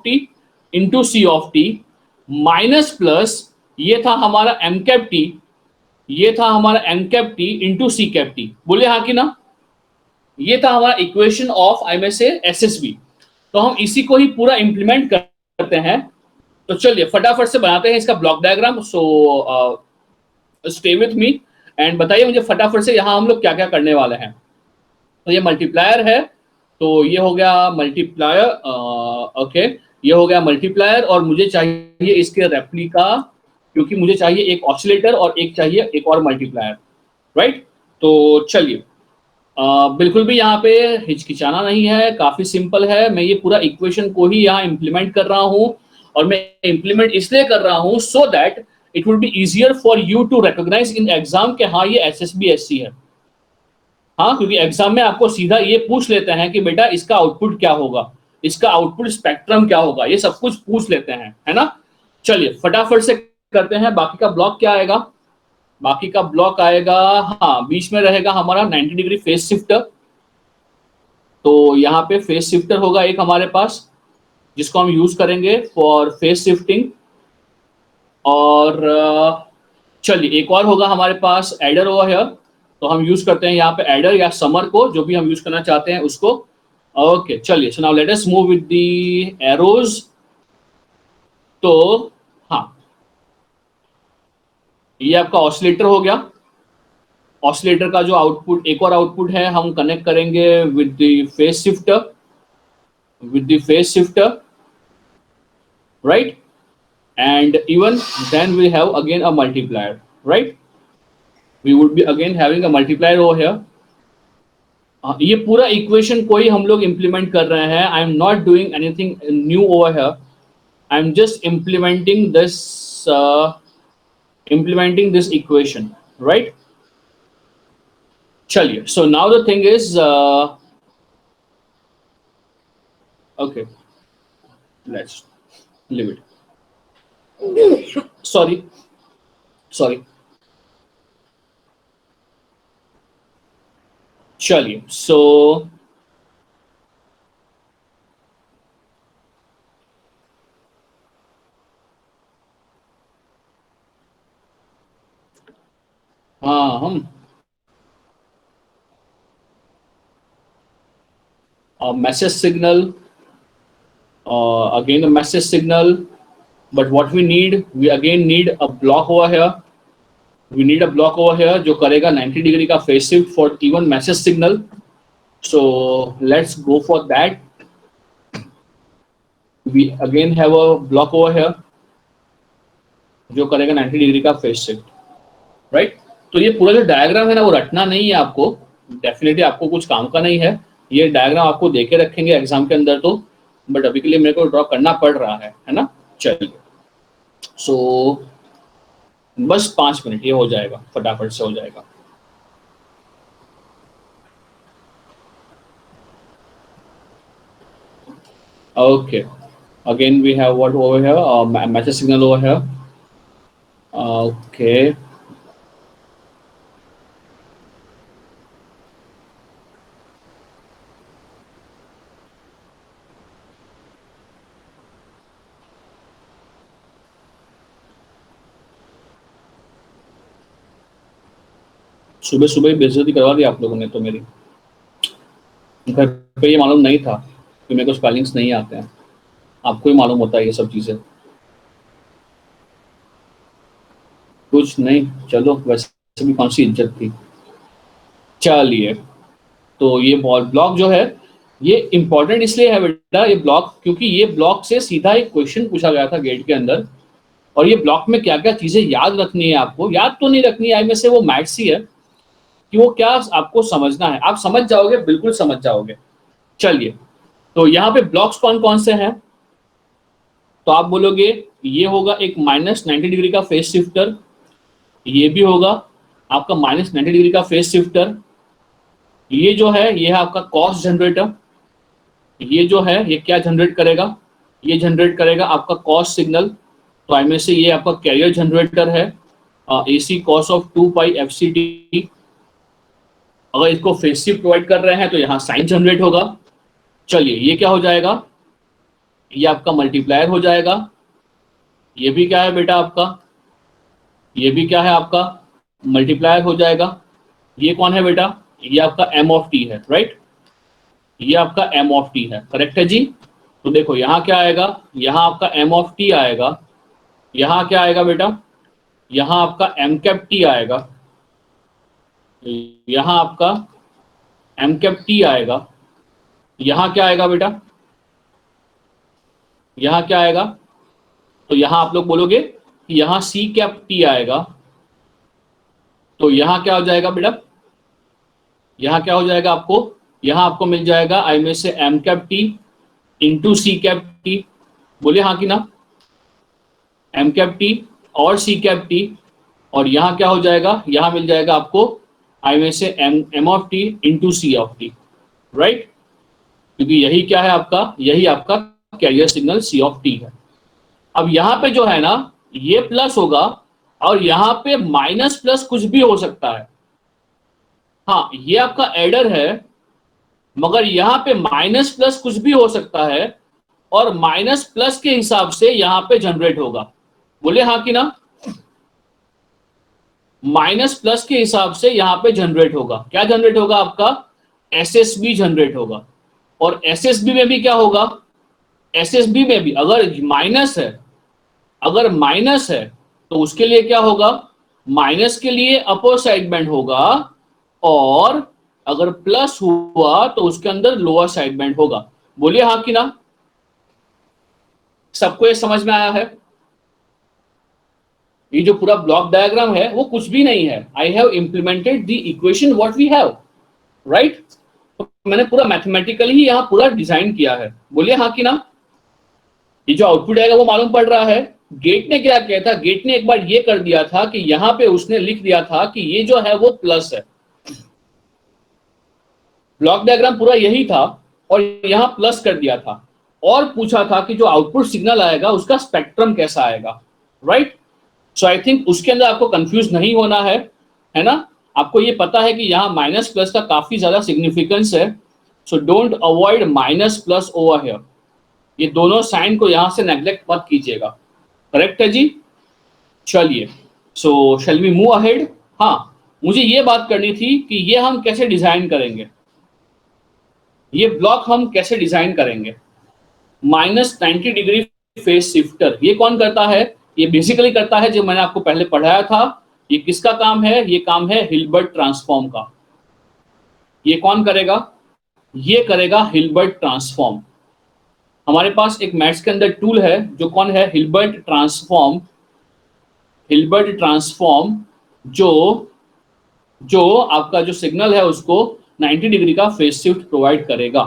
T into C of T minus plus ये था हमारा एम कैप टी, ये था हमारा M cap T into C cap T. बोले हाँ कि ना? ये था हमारा इक्वेशन ऑफ आई में से एसएसबी। तो हम इसी को ही पूरा इंप्लीमेंट करते हैं। तो चलिए फटाफट से बनाते हैं इसका block diagram. So stay with me and बताइए मुझे फटाफट से यहाँ हम लोग क्या क्या करने वाले हैं। तो ये मल्टीप्लायर है, तो ये हो गया मल्टीप्लायर, ओके। ये हो गया मल्टीप्लायर, और मुझे चाहिए इसके रेप्लिका, क्योंकि मुझे चाहिए एक ऑसिलेटर और एक चाहिए एक और मल्टीप्लायर, राइट। तो चलिए, बिल्कुल भी यहाँ पे हिचकिचाना नहीं है, काफी सिंपल है। मैं ये पूरा इक्वेशन को ही यहाँ इम्प्लीमेंट कर रहा हूँ, और मैं इम्प्लीमेंट इसलिए कर रहा हूँ so that it will be easier for you to recognise in exam के हाँ ये SSB SC है। हाँ, क्योंकि एग्जाम में आपको सीधा ये पूछ लेते हैं कि बेटा इसका आउटपुट क्या होगा, इसका आउटपुट स्पेक्ट्रम क्या होगा, ये सब कुछ पूछ लेते हैं, है ना। चलिए फटाफट से करते हैं। बाकी का ब्लॉक क्या आएगा? बाकी का ब्लॉक आएगा, हाँ, बीच में रहेगा हमारा 90 डिग्री फेज शिफ्टर। तो यहाँ पे फेज शिफ्टर होगा एक हमारे पास, जिसको हम यूज करेंगे फॉर फेज शिफ्टिंग। और चलिए एक और होगा हमारे पास एडर ओवर हियर, तो हम यूज करते हैं यहाँ पे एडर या समर को, जो भी हम यूज करना चाहते हैं उसको। ओके चलिए, so now let us move with the arrows. तो हाँ, ये आपका ऑसिलेटर हो गया। ऑसिलेटर का जो आउटपुट, एक और आउटपुट है, हम कनेक्ट करेंगे with the phase shifter, right? And even then we have again a multiplier, right? We would be again having a multiplier over here. ये पूरा इक्वेशन को ही हम लोग इम्प्लीमेंट कर रहे हैं। I am not doing anything new over here, I am just implementing this equation, right? चलिए, so now the thing is okay, let's leave it. sorry चलिए, so हाँ, हम message signal, again a message signal, but what we again need a block over here. We need a block over here जो करेगा 90 degree का phase shift for even message signal. So let's go for that. We again have a block over here जो करेगा 90 degree का phase shift, right. तो ये पूरा जो डायग्राम है ना, वो रटना नहीं है आपको, डेफिनेटली आपको कुछ काम का नहीं है। ये डायग्राम आपको देके रखेंगे एग्जाम के अंदर तो, बट अभी के लिए मेरे को ड्रॉ करना पड़ रहा है ना। चलिए, सो बस 5 मिनट, ये हो जाएगा, फटाफट से हो जाएगा। Okay, again we have what over here, message signal over here. Okay, सुबह सुबह ही बेइज्जती करवा दी आप लोगों ने तो मेरी। घर पे ये मालूम नहीं था कि मेरे को स्पेलिंग्स नहीं आते हैं, आपको ही मालूम होता है ये सब चीजें। कुछ नहीं, चलो वैसे भी कौन सी इज्जत थी। चलिए, तो ये बॉल ब्लॉक जो है ये इंपॉर्टेंट इसलिए है बेटा, ये ब्लॉक, क्योंकि ये ब्लॉक से सीधा एक क्वेश्चन पूछा गया था गेट के अंदर। और ये ब्लॉक में क्या क्या चीजें याद रखनी है, आपको याद तो नहीं रखनी है, में से वो मैथ्स ही है कि वो क्या आपको समझना है। आप समझ जाओगे, बिल्कुल समझ जाओगे। चलिए, तो यहाँ पे ब्लॉक्स कौन कौन से हैं, तो आप बोलोगे ये होगा एक -90 डिग्री का फेज शिफ्टर, ये भी होगा आपका -90 डिग्री का फेज शिफ्टर, ये जो है ये है आपका कॉस जनरेटर, ये जो है ये क्या जनरेट करेगा, ये जनरेट करेगा आपका कॉस सिग्नल। तो में से ये आपका कैरियर जनरेटर है, AC cos of 2 pi FCT। अगर इसको फेज शिफ्ट प्रोवाइड कर रहे हैं तो यहाँ साइन जनरेट होगा। चलिए, ये क्या हो जाएगा, ये आपका मल्टीप्लायर हो जाएगा। ये भी क्या है बेटा आपका, ये भी क्या है आपका मल्टीप्लायर हो जाएगा। ये कौन है बेटा, ये आपका M of t है, राइट। ये आपका M of t है, करेक्ट है जी। तो देखो यहाँ क्या आएगा, यहाँ आपका M of t आएगा, यहाँ क्या आएगा बेटा, यहाँ आपका M cap t आएगा, यहाँ आपका M cap t आएगा, यहाँ क्या आएगा बेटा, यहाँ क्या आएगा, तो यहाँ आप लोग बोलोगे कि यहाँ सी कैप टी आएगा, तो यहाँ क्या हो जाएगा बेटा, यहाँ क्या हो जाएगा आपको, यहाँ आपको मिल जाएगा आई में से M cap T into C cap T, बोलिए हाँ कि ना, एम कैप टी और सी कैप टी, और यहाँ क्या हो जाएगा, यहाँ मिल जाएगा आपको आई में से M of T into C of T, right, क्योंकि यही क्या है आपका, यही आपका carrier signal C of T है। अब यहाँ पे जो है ना, ये प्लस होगा और यहाँ पे माइनस प्लस कुछ भी हो सकता है। हाँ, ये आपका एडर है, मगर यहाँ पे माइनस प्लस कुछ भी हो सकता है और माइनस प्लस के हिसाब से यहाँ पे जनरेट होगा, बोले हाँ कि ना, माइनस प्लस के हिसाब से यहाँ पे जनरेट होगा, क्या जनरेट होगा आपका, एसएसबी जनरेट होगा। और एसएसबी में भी क्या होगा, एसएसबी में भी अगर माइनस है, अगर माइनस है तो उसके लिए क्या होगा, माइनस के लिए अपर साइड बैंड होगा, और अगर प्लस हुआ तो उसके अंदर लोअर साइड बैंड होगा, बोलिए हाँ कि ना, सबको ये समझ में आया है। ये जो पूरा ब्लॉक डायग्राम है वो कुछ भी नहीं है, I have implemented the equation what we have, right, तो मैंने पूरा मैथमेटिकली ही यहाँ पूरा डिजाइन किया है, बोलिए हाँ कि ना। ये जो आउटपुट आएगा वो मालूम पड़ रहा है। गेट ने क्या किया था, गेट ने एक बार ये कर दिया था कि यहाँ पे उसने लिख दिया था कि ये जो है वो प्लस है, ब्लॉक डायग्राम पूरा यही था, और यहाँ प्लस कर दिया था, और पूछा था कि जो आउटपुट सिग्नल आएगा उसका स्पेक्ट्रम कैसा आएगा, राइट। सो आई थिंक उसके अंदर आपको कंफ्यूज नहीं होना है ना, आपको ये पता है कि यहाँ माइनस प्लस का काफी ज्यादा सिग्निफिकेंस है, so don't avoid minus plus over here, ये दोनों साइन को यहां से नेग्लेक्ट मत कीजिएगा, करेक्ट है जी। चलिए, सो शैल वी मूव अहेड। हाँ, मुझे ये बात करनी थी कि ये हम कैसे डिजाइन करेंगे, ये ब्लॉक हम कैसे डिजाइन करेंगे। -90 डिग्री फेज शिफ्टर ये कौन करता है, ये बेसिकली करता है जो मैंने आपको पहले पढ़ाया था, ये किसका काम है, ये काम है हिल्बर्ट ट्रांसफॉर्म का। ये कौन करेगा, ये करेगा हिल्बर्ट ट्रांसफॉर्म। हमारे पास एक मैथ्स के अंदर टूल है जो कौन है, हिल्बर्ट ट्रांसफॉर्म। हिल्बर्ट ट्रांसफॉर्म जो जो आपका जो सिग्नल है उसको 90 डिग्री का फेज शिफ्ट प्रोवाइड करेगा।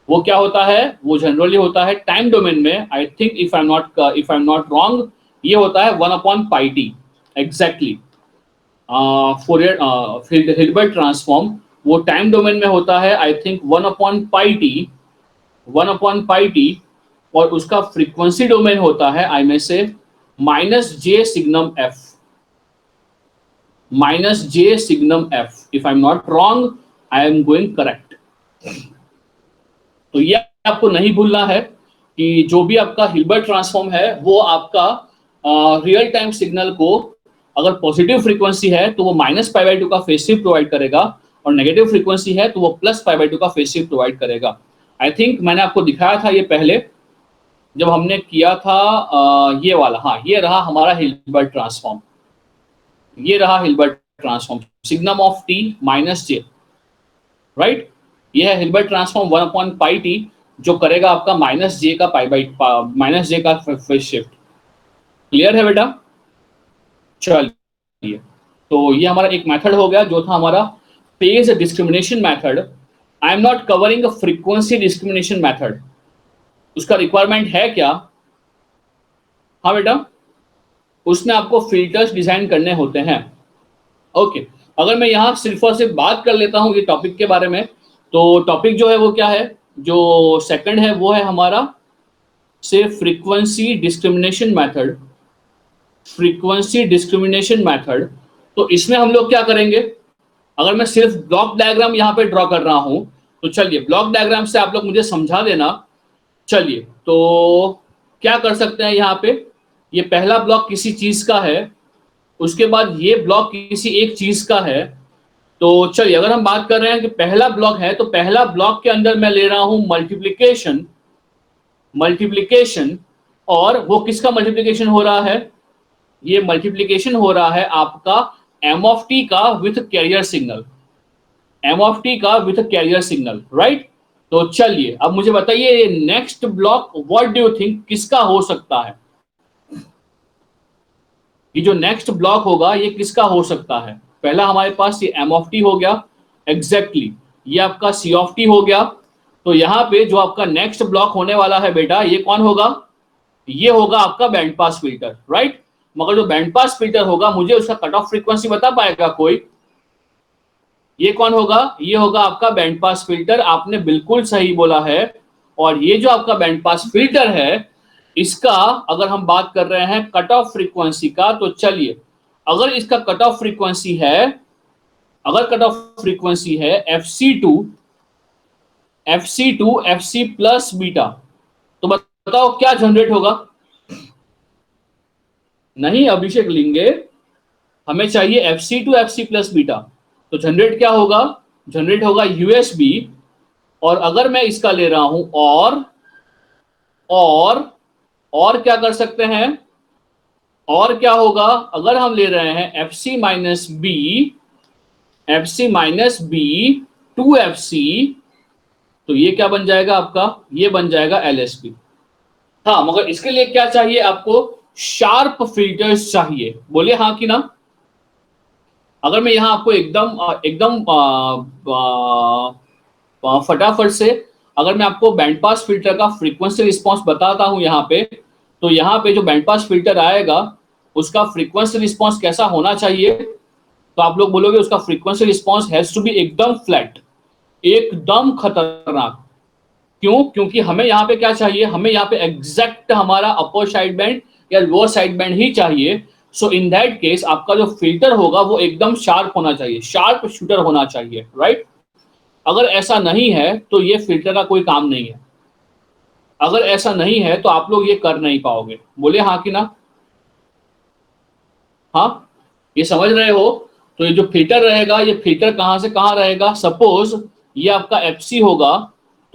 वो क्या होता है, वो जनरली होता है टाइम डोमेन में, I think if I am not wrong, ये होता है 1/πt exactly. For Hilbert transform वो टाइम डोमेन में होता है, आई थिंक 1/πt, और उसका फ्रीक्वेंसी डोमेन होता है आई में से -j signum f, -j signum f, if I am not wrong I am going correct. तो ये आपको नहीं भूलना है कि जो भी आपका हिल्बर्ट ट्रांसफॉर्म है वो आपका रियल टाइम सिग्नल को, अगर पॉजिटिव फ्रीक्वेंसी है तो वो -π/2 का फेज शिफ्ट प्रोवाइड करेगा, और नेगेटिव फ्रीक्वेंसी है तो वो +π/2 का फेज शिफ्ट प्रोवाइड करेगा। आई थिंक मैंने आपको दिखाया था ये पहले जब हमने किया था ये वाला, हाँ ये रहा हमारा हिल्बर्ट ट्रांसफॉर्म, ये रहा Hilbert transform, signum of t -j, right. ये है हिल्बर्ट ट्रांसफॉर्म 1/πt जो करेगा आपका -j का फेज शिफ्ट। क्लियर है बेटा, चलिए, तो ये हमारा एक मेथड हो गया जो था हमारा phase discrimination method. I am not covering a frequency discrimination method, उसका रिक्वायरमेंट है क्या, हाँ बेटा, उसमें आपको फिल्टर्स डिजाइन करने होते हैं। ओके, अगर मैं यहाँ सिर्फ और सिर्फ बात कर लेता हूँ ये टॉपिक के बारे में, तो टॉपिक जो है वो क्या है, जो सेकंड है वो है हमारा सिर्फ frequency discrimination method, frequency discrimination method. तो इसमें हम लोग क्या करेंगे, अगर मैं सिर्फ ब्लॉक डायग्राम यहाँ पे ड्रॉ कर रहा हूँ, तो चलिए ब्लॉक डायग्राम से आप लोग मुझे समझा देना। चलिए, तो क्या कर सकते हैं यहाँ पे, ये पहला ब्लॉक किसी चीज का है, उसके बाद ये ब्लॉक किसी एक चीज का है। तो चलिए, अगर हम बात कर रहे हैं कि पहला ब्लॉक है, तो पहला ब्लॉक के अंदर मैं ले रहा हूं मल्टीप्लिकेशन, और वो किसका मल्टीप्लिकेशन हो रहा है, ये मल्टीप्लिकेशन हो रहा है आपका m of t का with carrier signal, m of t का विथ कैरियर सिग्नल, राइट। तो चलिए अब मुझे बताइए next block what do you think किसका हो सकता है? ये जो नेक्स्ट ब्लॉक होगा ये किसका हो सकता है? पहला हमारे पास ये एम ऑफ टी हो गया, एग्जैक्टली ये आपका सी ऑफ टी हो गया। तो यहाँ पे जो आपका नेक्स्ट ब्लॉक होने वाला है बेटा ये कौन होगा? ये होगा आपका बैंड पास फिल्टर, राइट। मगर जो बैंड पास फिल्टर होगा मुझे उसका कट ऑफ फ्रीक्वेंसी बता पाएगा कोई? ये कौन होगा? ये होगा आपका बैंड पास फिल्टर। आपने बिल्कुल सही बोला है। और ये जो आपका बैंड पास फिल्टर है इसका अगर हम बात कर रहे हैं कट ऑफ फ्रीक्वेंसी का, तो चलिए अगर इसका कट ऑफ फ्रीक्वेंसी है, अगर कट ऑफ फ्रीक्वेंसी है एफ सी प्लस बीटा, तो बताओ क्या जनरेट होगा? नहीं अभिषेक लिंगे, हमें चाहिए एफ सी प्लस बीटा। तो जनरेट क्या होगा? जनरेट होगा यूएसबी। और अगर मैं इसका ले रहा हूं और और क्या कर सकते हैं? और क्या होगा अगर हम ले रहे हैं F C minus B to F C, तो ये क्या बन जाएगा आपका? ये बन जाएगा एलएसबी। हाँ मगर इसके लिए क्या चाहिए आपको? शार्प फिल्टर्स चाहिए। बोलिए हाँ कि ना। अगर मैं यहाँ आपको एकदम एकदम फटाफट से अगर मैं आपको बैंड पास फिल्टर का फ्रीक्वेंसी रिस्पांस बताता हूं यहाँ पे, तो यहाँ पे जो बैंड पास फिल्टर आएगा उसका फ्रीक्वेंसी रिस्पांस कैसा होना चाहिए? तो आप लोग बोलोगे उसका frequency response has to be एकदम फ्लैट, एकदम खतरनाक। क्यों? क्योंकि हमें यहाँ पे क्या चाहिए? हमें यहाँ पे एग्जैक्ट हमारा अपर साइड बैंड या लोअर साइड बैंड ही चाहिए। सो इन दैट केस आपका जो फिल्टर होगा वो एकदम शार्प होना चाहिए, शार्प शूटर होना चाहिए, राइट। अगर ऐसा नहीं है तो ये फिल्टर का कोई काम नहीं है। अगर ऐसा नहीं है तो आप लोग ये कर नहीं पाओगे। बोले हाँ कि ना। हाँ ये समझ रहे हो? तो ये जो फिल्टर रहेगा ये फिल्टर कहां से कहां रहेगा? सपोज ये आपका एफ सी होगा,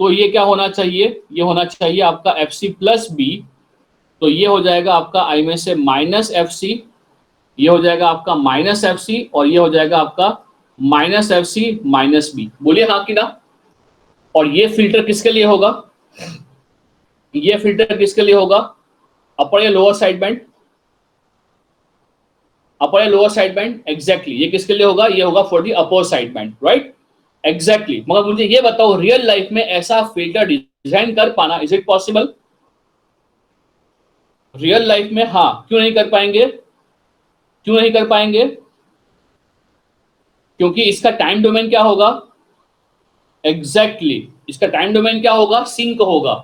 तो ये क्या होना चाहिए? ये होना चाहिए आपका एफ सी प्लस बी। तो ये हो जाएगा आपका आई में से माइनस एफ सी, ये हो जाएगा आपका माइनस एफ सी, और ये हो जाएगा आपका minus F C minus B. बोलिए हाँ कि ना। और ये फिल्टर किसके लिए होगा? ये फिल्टर किसके लिए होगा? अपर या लोअर साइड बैंड? अपर या लोअर साइड बैंड, एग्जैक्टली ये किसके लिए होगा? ये होगा for the upper side band, right. Exactly. मगर मुझे ये बताओ रियल लाइफ में ऐसा फिल्टर डिजाइन कर पाना, is it possible? Real life में हाँ, क्यों नहीं कर पाएंगे? क्यों नहीं कर पाएंगे? क्योंकि इसका टाइम डोमेन क्या होगा? एग्जैक्टली इसका टाइम डोमेन क्या होगा? सिंक होगा।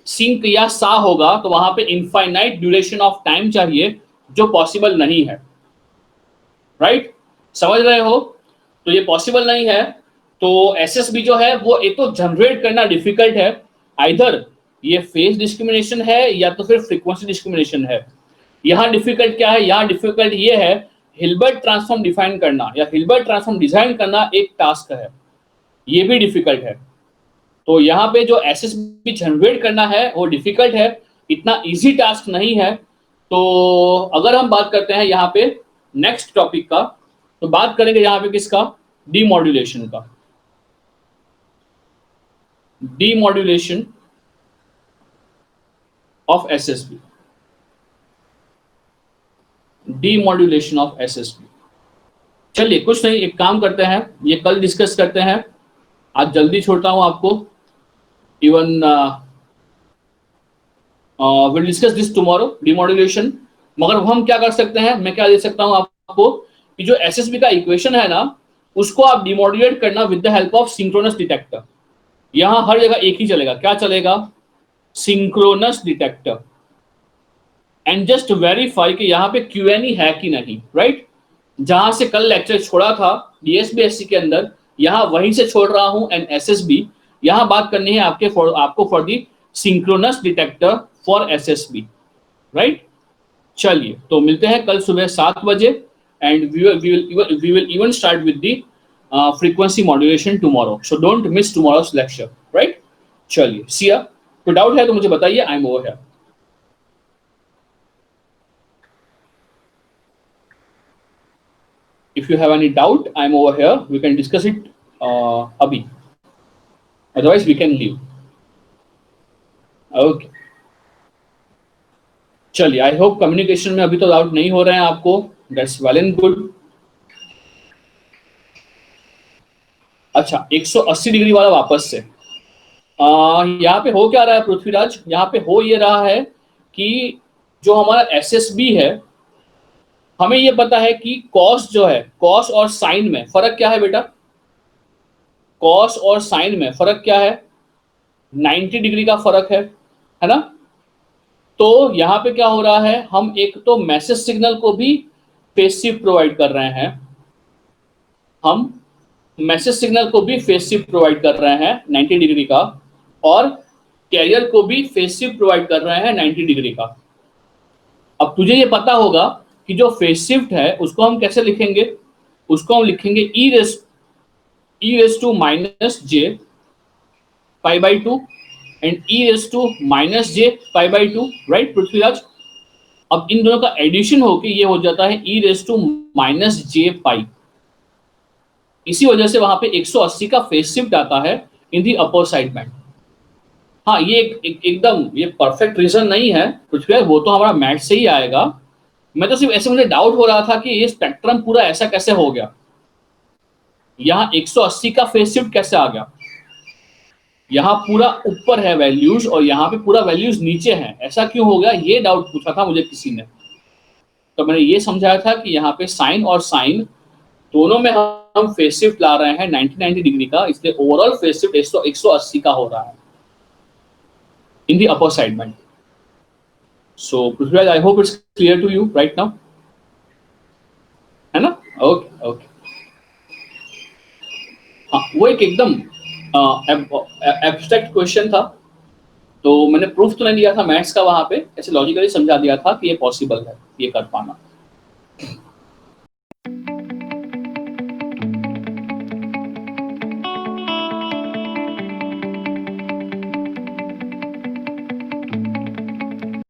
सिंक या सा होगा, तो वहां पे इनफाइनाइट ड्यूरेशन ऑफ टाइम चाहिए जो पॉसिबल नहीं है, राइट। समझ रहे हो? तो ये पॉसिबल नहीं है। तो एसएसबी जो है वो एक तो जनरेट करना डिफिकल्ट है, आइदर ये फेज डिस्क्रिमिनेशन है या तो फिर फ्रीक्वेंसी डिस्क्रिमिनेशन है। यहाँ डिफिकल्ट क्या है? यहाँ डिफिकल्ट ये है हिल्बर्ट ट्रांसफॉर्म डिफाइन करना या हिल्बर्ट ट्रांसफॉर्म डिजाइन करना एक टास्क है, ये भी डिफिकल्ट है। तो यहाँ पे जो एसएसबी जनरेट करना है वो डिफिकल्ट है, इतना इजी टास्क नहीं है। तो अगर हम बात करते हैं यहाँ पे नेक्स्ट टॉपिक का, तो बात करेंगे यहाँ पे किसका? डीमॉड्यूलेशन का। Demodulation of SSB, demodulation of SSB. चलिए कुछ नहीं, एक काम करते हैं, ये कल डिस्कस करते हैं, आज जल्दी छोड़ता हूं आपको। Even will discuss this tomorrow, demodulation. मगर हम क्या कर सकते हैं, मैं क्या दे सकता हूं आपको कि जो एसएसबी का इक्वेशन है ना उसको आप डिमॉड्यूलेट करना with the help of synchronous detector. यहां हर जगह एक ही चलेगा, क्या चलेगा? Synchronous detector. And just verify कि यहाँ पे क्यूएनई है कि नहीं, राइट। जहां से कल लेक्चर छोड़ा था डीएसबीएससी के अंदर, यहां वहीं से छोड़ रहा हूं। एंड एसएसबी यहां बात करनी है आपको for the synchronous detector for SSB, right. चलिए तो मिलते हैं कल सुबह 7 बजे। And we will even start with the frequency modulation tomorrow, so don't miss tomorrow's lecture, right. चलिए सी या। कोई डाउट है तो मुझे बताइए, I am over here. If you have any doubt, I'm over here. We can discuss it abhi. Otherwise we can leave. Okay, चलिए, I hope communication में अभी तो डाउट नहीं हो रहे हैं आपको। That's well and good. अच्छा, 180 डिग्री वाला वापस से यहाँ पे हो क्या रहा है पृथ्वीराज? यहाँ पे हो ये रहा है कि जो हमारा एसएसबी है, हमें ये पता है कि कॉस जो है, कॉस और साइन में फर्क क्या है बेटा? कॉस और साइन में फर्क क्या है? 90 डिग्री का फर्क है ना? तो यहाँ पे क्या हो रहा है, हम एक तो मैसेज सिग्नल को भी फेज शिफ्ट प्रोवाइड कर रहे हैं, हम मैसेज सिग्नल को भी फेज शिफ्ट प्रोवाइड कर रहे हैं 90 डिग्री का, और कैरियर को भी फेज शिफ्ट प्रोवाइड कर रहे हैं 90 डिग्री का। अब तुझे ये पता होगा कि जो फेज शिफ्ट है उसको हम कैसे लिखेंगे? उसको हम लिखेंगे e raise to minus J pi by two and e raise to minus J pi by two, right Prithviraj? अब इन दोनों का एडिशन होके ये हो जाता है ई रेस टू माइनस जे पाई। इसी वजह से वहां पे 180 का फेज शिफ्ट आता है in the upper side band. हाँ, ये एकदम ये परफेक्ट रीजन नहीं है पृथ्वीराज, वो तो हमारा मैथ से ही आएगा। मैं तो सिर्फ ऐसे, मुझे डाउट हो रहा था कि ये स्पेक्ट्रम पूरा ऐसा कैसे हो गया, यहाँ 180 का फेज शिफ्ट कैसे आ गया? यहाँ पूरा ऊपर है वैल्यूज और यहाँ पे पूरा वैल्यूज नीचे हैं, ऐसा क्यों हो गया? ये डाउट पूछा था मुझे किसी ने, तो मैंने ये समझाया था कि यहाँ पे साइन और साइन दोनों में हम फेज शिफ्ट ला रहे हैं 90 डिग्री का, इसलिए ओवरऑल फेज शिफ्ट 180 का हो रहा है in the upper side band. So Prithviraj, I hope it's clear to you right now, है ना? Okay okay. हाँ, वो एक एकदम एब्स्ट्रैक्ट क्वेश्चन था, तो मैंने प्रूफ तो नहीं दिया था मैथ्स का, वहां पे ऐसे लॉजिकली समझा दिया था कि ये पॉसिबल है ये कर पाना।